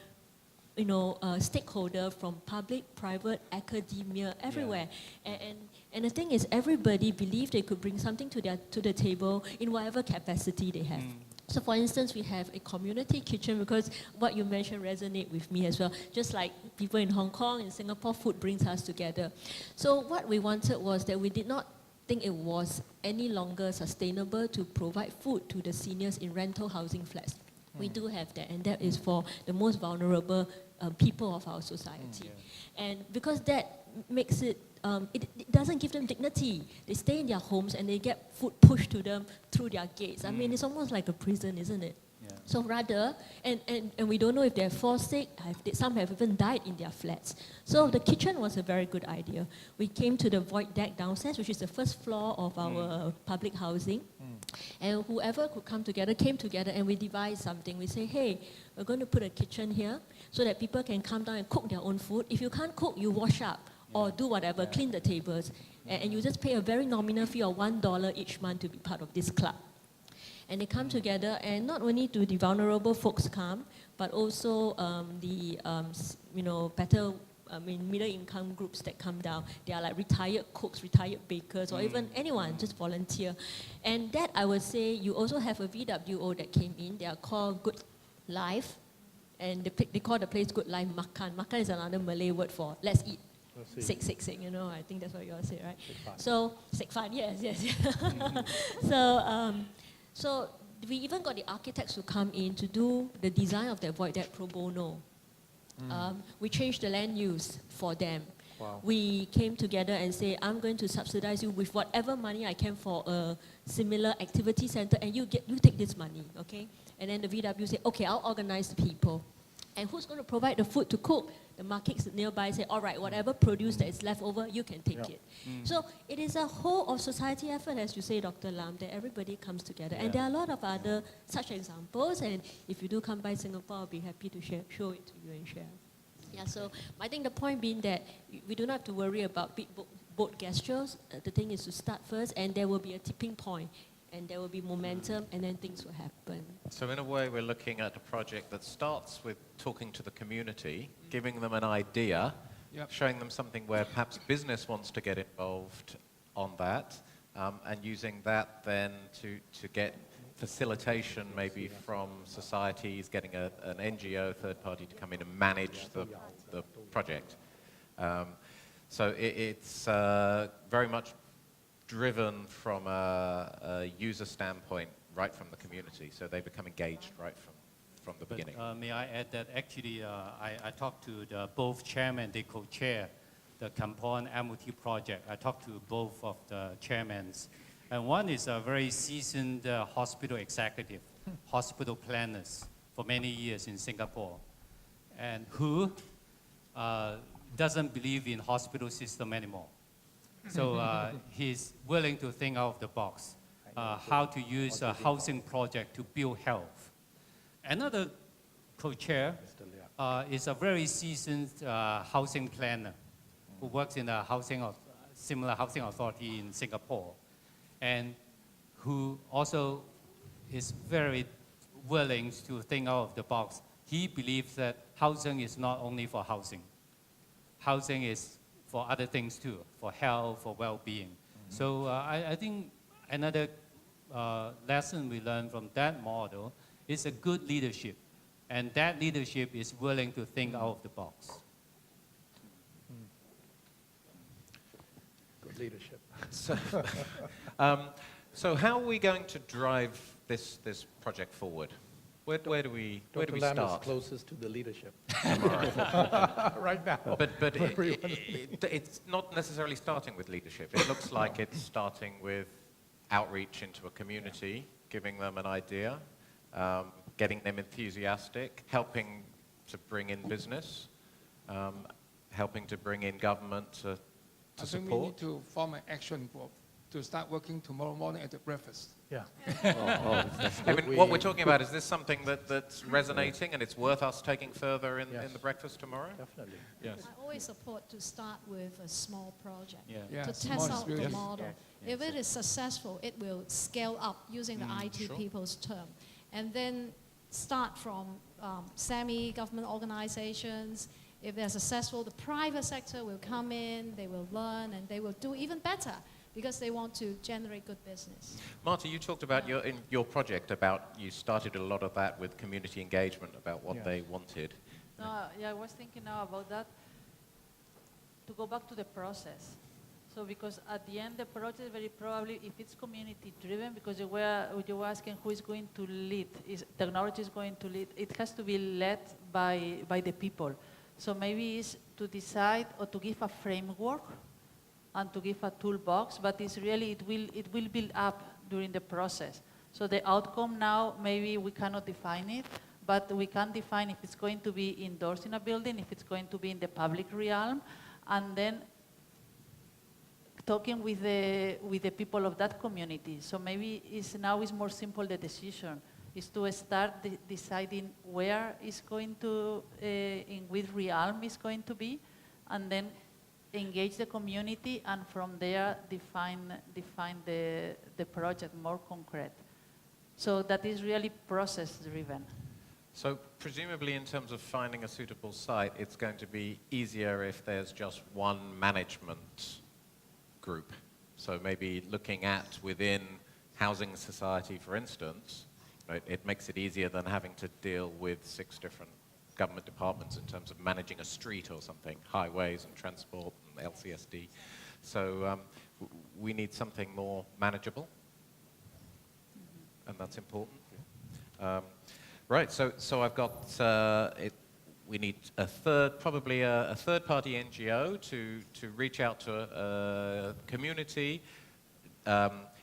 stakeholder from public, private, academia, everywhere. And the thing is, everybody believed they could bring something to the table in whatever capacity they have. So for instance, we have a community kitchen because what you mentioned resonate with me as well. Just like people in Hong Kong, in Singapore, food brings us together. So what we wanted was that we did not think it was any longer sustainable to provide food to the seniors in rental housing flats. We do have that, and that is for the most vulnerable people of our society. And because that makes it, it doesn't give them dignity. They stay in their homes and they get food pushed to them through their gates. I mean, it's almost like a prison, isn't it? So rather, and we don't know if they're forced sick, some have even died in their flats. So the kitchen was a very good idea. We came to the void deck downstairs, which is the first floor of our public housing. And whoever could come together, came together, and we devised something. We say, hey, we're going to put a kitchen here so that people can come down and cook their own food. If you can't cook, you wash up or do whatever, clean the tables. And you just pay a very nominal fee of $1 each month to be part of this club. And they come together, and not only do the vulnerable folks come, but also better, middle income groups that come down. They are like retired cooks, retired bakers, or even anyone, just volunteer. And that, I would say, you also have a VWO that came in. They are called Good Life. And they call the place Good Life Makan. Makan is another Malay word for let's eat. Sik, I think that's what you all say, right? So, Sikfan, yes. So we even got the architects to come in to do the design of that void deck pro bono. We changed the land use for them. Wow. We came together and say, I'm going to subsidize you with whatever money I can for a similar activity center, and you take this money, okay? And then the VW say, okay, I'll organize the people. And who's going to provide the food to cook? The markets nearby say, all right, whatever produce that is left over, you can take it. So it is a whole of society effort, as you say, Dr. Lam, that everybody comes together. And there are a lot of other such examples, and if you do come by Singapore, I'll be happy to show it to you and share. Yeah, so I think the point being that we do not have to worry about big bold gestures. The thing is to start first, and there will be a tipping point, and there will be momentum, and then things will happen. So in a way, we're looking at a project that starts with talking to the community, giving them an idea, showing them something where perhaps business wants to get involved on that, and using that then to get facilitation maybe from societies, getting an NGO, third party, to come in and manage the project. So it's very much driven from a user standpoint right from the community, so they become engaged right from the beginning. May I add that actually I talked to both chairmen, they co-chair the Kam-wah MUT project. I talked to both of the chairmen, and one is a very seasoned hospital executive, hospital planners for many years in Singapore, and who doesn't believe in hospital system anymore. So he's willing to think out of the box, how to use a housing project to build health. Another co-chair is a very seasoned housing planner who works in a similar housing authority in Singapore, and who also is very willing to think out of the box. He believes that housing is not only for housing. Housing is for other things too, for health, for well-being. So I think another lesson we learned from that model is a good leadership. And that leadership is willing to think out of the box. Good leadership. So how are we going to drive this project forward? Where do we Dr. Lam start? is closest to the leadership. Right now. But it's not necessarily starting with leadership. It looks like it's starting with outreach into a community, giving them an idea, getting them enthusiastic, helping to bring in business, helping to bring in government to I think support. we need to form an action group to start working tomorrow morning at the breakfast. Yeah. I mean, what we're talking about, is this something that's resonating and it's worth us taking further in the breakfast tomorrow? Definitely. Yes. I always support to start with a small project Yeah, to small test out the experience. model. If it is successful, it will scale up using the IT people's term. And then start from semi-government organizations. If they're successful, the private sector will come in, they will learn, and they will do even better because they want to generate good business. Marta, you talked about in your project about, you started a lot of that with community engagement about what they wanted. Yeah, I was thinking now about that, to go back to the process. So because at the end, the project very probably, if it's community driven, because you were asking who is going to lead, is technology is going to lead, it has to be led by the people. So maybe it's to decide or to give a framework and to give a toolbox, but it's really, it will build up during the process. So the outcome now, maybe we cannot define it, but we can define if it's going to be indoors in a building, if it's going to be in the public realm, and then talking with the people of that community. So maybe now is more simple, the decision is to start deciding where is going to, in which realm is going to be, and then engage the community, and from there define the project more concrete. So that is really process driven. So presumably in terms of finding a suitable site, it's going to be easier if there's just one management group. So maybe looking at within housing society, for instance, right, it makes it easier than having to deal with 6 different government departments in terms of managing a street or something, highways and transport and LCSD. So we need something more manageable, and that's important. Right, so I've got, we need probably a third-party NGO to reach out to a community,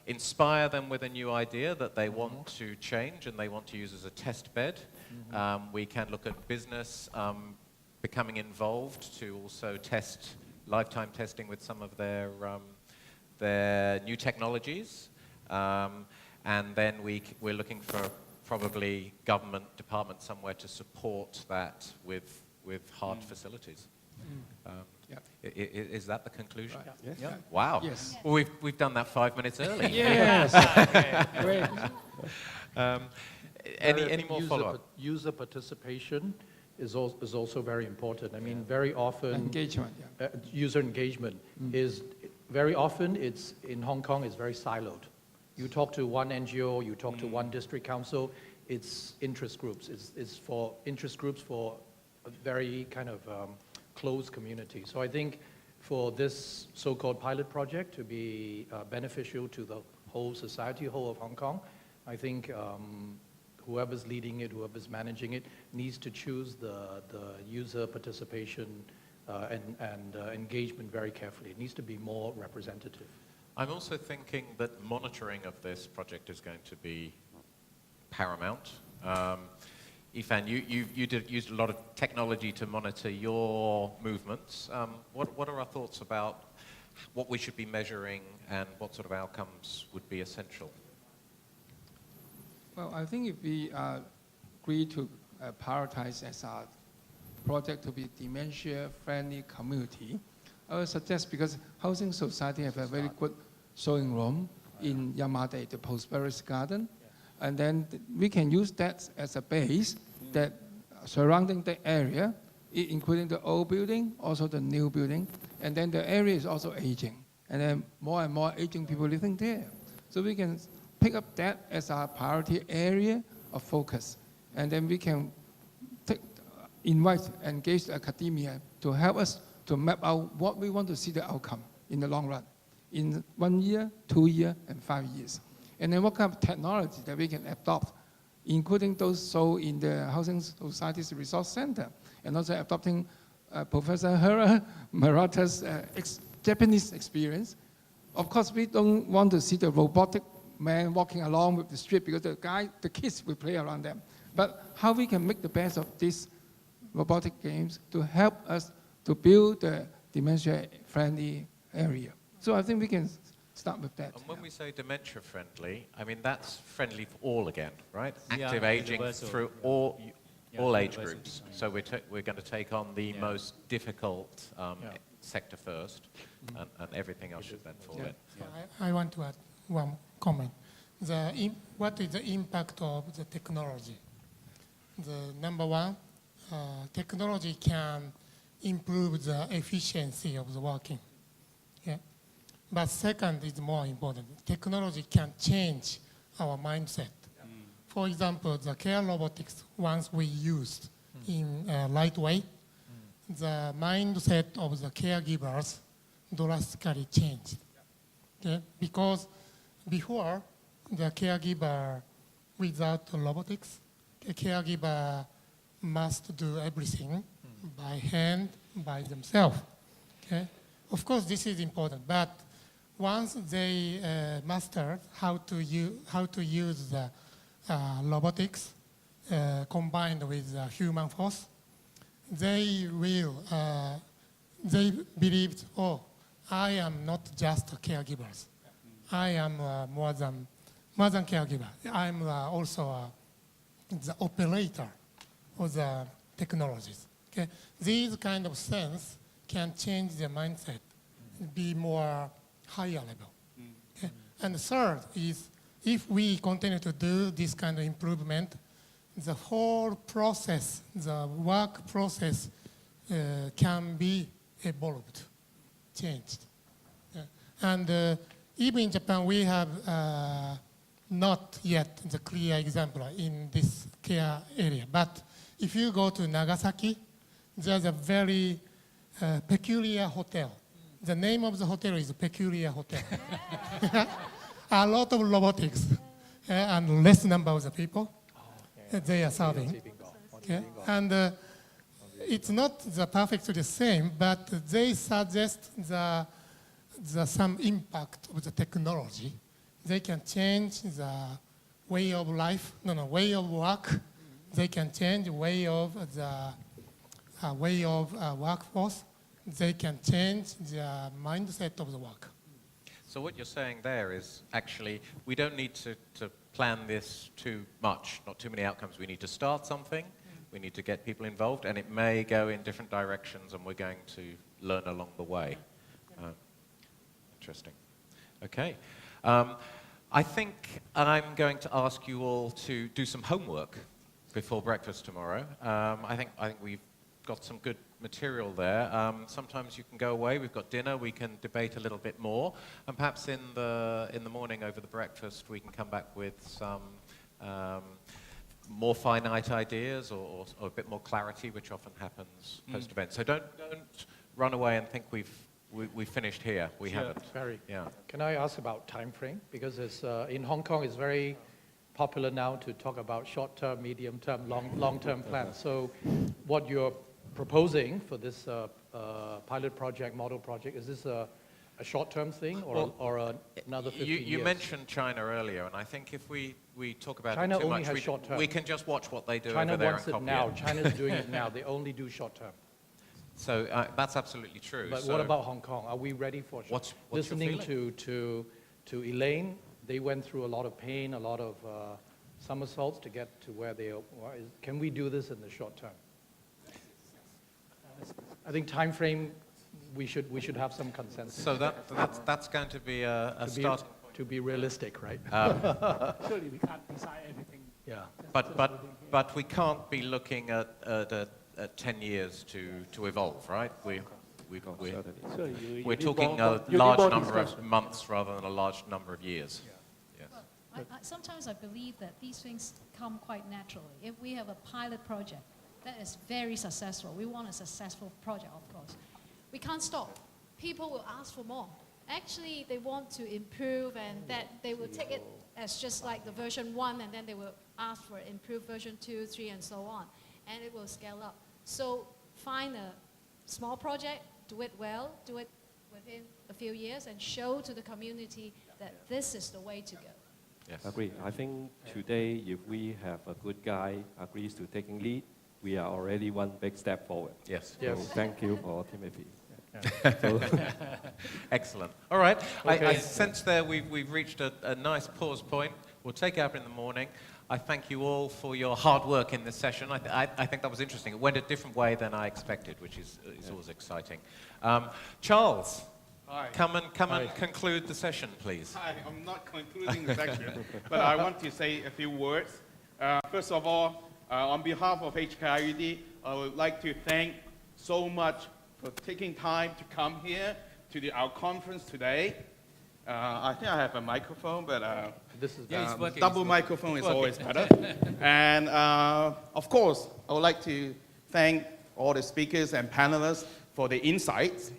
inspire them with a new idea that they want to change and they want to use as a test bed. We can look at business becoming involved to also test, lifetime testing with some of their new technologies. And then we're looking for probably government department somewhere to support that with hard facilities. Is that the conclusion? Yes. Yeah. Wow. Yes. Well, we've done that 5 minutes early. Yes. Great. Any more follow-up? User participation is also very important. I mean, very often Engagement, user engagement is very often in Hong Kong it's very siloed. You talk to one NGO, you talk to one district council, it's interest groups. It's for interest groups for a very kind of closed community. So I think for this so-called pilot project to be beneficial to the whole society, whole of Hong Kong, I think whoever's leading it, whoever's managing it, needs to choose the user participation and engagement very carefully. It needs to be more representative. I'm also thinking that monitoring of this project is going to be paramount. Yifan, you used a lot of technology to monitor your movements. What are our thoughts about what we should be measuring and what sort of outcomes would be essential? Well, I think if we agree to prioritize as our project to be dementia-friendly community, I would suggest, because housing society have a very good showing room in Yamada, the Prosperous Garden, and then we can use that as a base that surrounding the area, including the old building, also the new building, and then the area is also aging, and then more and more aging people living there. So we can pick up that as our priority area of focus, and then we can invite and engage the academia to help us to map out what we want to see the outcome in the long run, in 1 year, 2 years, and 5 years. And then what kind of technology that we can adopt, including those sold in the Housing Society's Resource Center, and also adopting Professor MURATA's Japanese experience. Of course, we don't want to see the robotic man walking along with the street because the kids will play around them. But how we can make the best of these robotic games to help us to build the dementia-friendly area. So I think we can start with that. And when we say dementia-friendly, I mean that's friendly for all again, right? Yeah, Active aging universal. through all age groups. So we're going to take on the most difficult sector first, and everything else should then fall in. I want to add one comment. What is the impact of the technology? The number one, technology can improve the efficiency of the working. Yeah? But second is more important. Technology can change our mindset. For example, the care robotics, once we used in lightweight, the mindset of the caregivers drastically changed. Okay? Because before, the caregiver without robotics, the caregiver must do everything by hand, by themselves. Okay? Of course, this is important, but once they master how to use the robotics combined with human force, they believe, oh, I am not just a caregiver. I am more than caregiver. I am also the operator of the technologies. Okay? These kind of sense can change the mindset, be more higher level. Okay? And the third is, if we continue to do this kind of improvement, the whole process, the work process can be evolved, changed. And even in Japan, we have not yet the clear example in this care area. But if you go to Nagasaki, there's a very peculiar hotel. The name of the hotel is Peculiar Hotel. A lot of robotics and less number of the people they are serving. Okay? And it's not the perfectly the same, but they suggest some impact of the technology. They can change the way of life, way of work. They can change way of the workforce. They can change the mindset of the work. So what you're saying there is actually we don't need to plan this too much, not too many outcomes. We need to start something, we need to get people involved, and it may go in different directions, and we're going to learn along the way. Interesting. Okay. I think I'm going to ask you all to do some homework before breakfast tomorrow. I think we've got some good material there. Sometimes you can go away, we've got dinner, we can debate a little bit more, and perhaps in the morning over the breakfast we can come back with some more finite ideas or a bit more clarity, which often happens post-event. So don't run away and think we've finished here. We haven't. Very. Yeah. Can I ask about time frame? Because it's, in Hong Kong it's very popular now to talk about short-term, medium-term, long-term plans. So what you're proposing for this pilot project, model project, is this a short-term thing or another 15 years? You mentioned China earlier, and I think if we talk about China it too only much, has short-term. we can just watch what they do China over there wants and it copy now. it. China's doing it now. They only do short-term. So that's absolutely true. But so what about Hong Kong? Are we ready for what's listening your to Elaine? They went through a lot of pain, a lot of somersaults to get to where they are. Can we do this in the short term? I think time frame, we should have some consensus. So that's going to be a start. To be realistic, right? Surely we can't decide everything. Yeah. But we can't be looking at 10 years to evolve, right? We're talking a large number of months rather than a large number of years. Yes. Sometimes I believe that these things come quite naturally. If we have a pilot project that is very successful, we want a successful project, of course. We can't stop. People will ask for more. Actually, they want to improve, and that they will take it as just like the version 1, and then they will ask for improved version 2, 3, and so on. And it will scale up. So find a small project, do it well, do it within a few years, and show to the community that this is the way to go. Yes. Agree. I think today, if we have a good guy agrees to taking lead, we are already one big step forward. Yes. So thank you for Timothy. Excellent. All right. Okay. I sense there we've reached a nice pause point. We'll take it up in the morning. I thank you all for your hard work in this session. I think that was interesting. It went a different way than I expected, which is always exciting. Charles, hi. come and conclude the session, please. Hi, I'm not concluding the section, but I want to say a few words. First of all, on behalf of HKIUD, I would like to thank so much for taking time to come here to our conference today. I think I have a microphone, but this is double microphone is always better. And of course, I would like to thank all the speakers and panelists for the insights.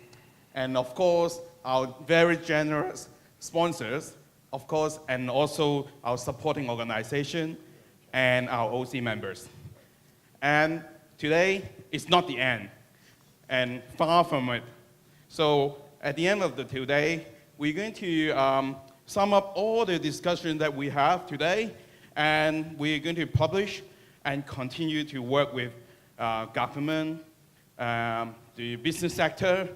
And of course, our very generous sponsors, of course, and also our supporting organization and our OC members. And today is not the end, and far from it. So at the end of today, we're going to sum up all the discussion that we have today, and we're going to publish and continue to work with government, the business sector,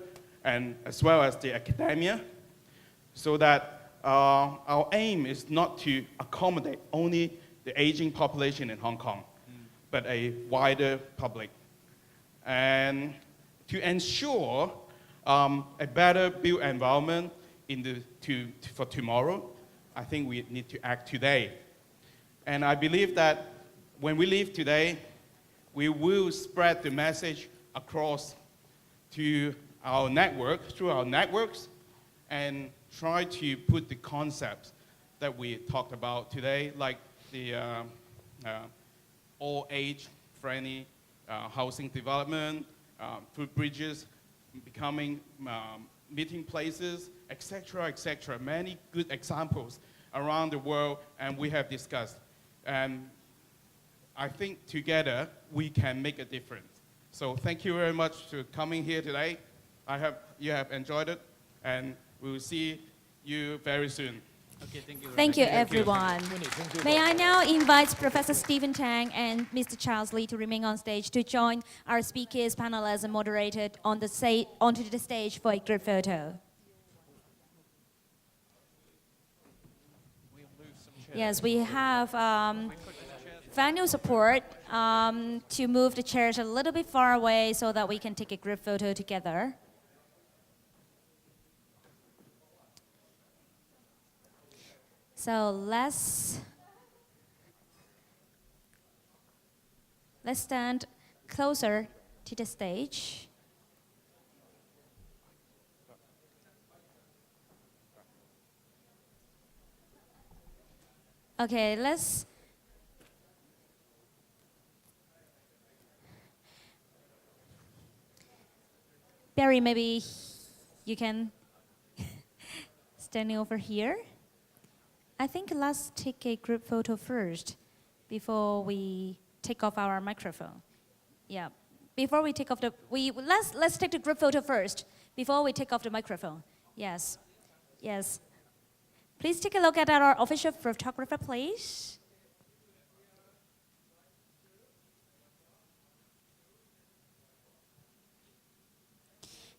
and as well as the academia, so that our aim is not to accommodate only the aging population in Hong Kong, but a wider public. And to ensure a better built environment for tomorrow, I think we need to act today. And I believe that when we leave today, we will spread the message across to our network, through our networks, and try to put the concepts that we talked about today, like the all-age friendly housing development, footbridges becoming meeting places, etc., etc. Many good examples around the world, and we have discussed. And I think together we can make a difference. So thank you very much for coming here today. I hope you have enjoyed it, and we will see you very soon. Okay, thank you. Thank you, everyone. Winnie, thank you. May I now invite Professor Stephen Tang and Mr. Charles Lee to remain on stage to join our speakers, panelists, and moderator onto the stage for a group photo. Yes, we have final support to move the chairs a little bit far away so that we can take a group photo together. So let's stand closer to the stage. Okay, let's Barry, maybe you can standing over here. I think let's take a group photo first before we take off our microphone. Yeah, before we take off the, let's take the group photo first before we take off the microphone. Yes, yes. Please take a look at our official photographer, please.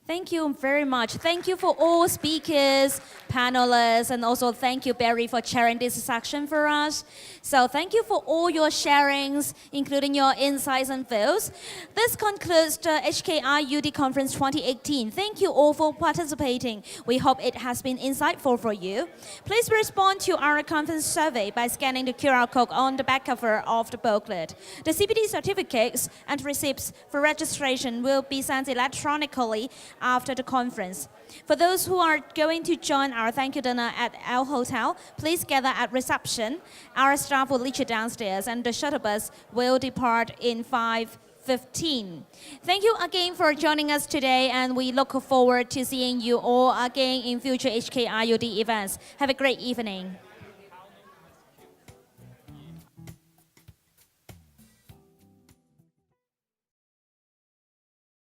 Thank you very much. Thank you for all speakers, panelists, and also thank you, Barry, for chairing this section for us. So thank you for all your sharings, including your insights and views. This concludes the HKIUD Conference 2018. Thank you all for participating. We hope it has been insightful for you. Please respond to our conference survey by scanning the QR code on the back cover of the booklet. The CPD certificates and receipts for registration will be sent electronically after the conference. For those who are going to join our thank you dinner at our hotel, please gather at reception. Our staff will lead you downstairs and the shuttle bus will depart in 5:15. Thank you again for joining us today, and we look forward to seeing you all again in future HKIUD events. Have a great evening.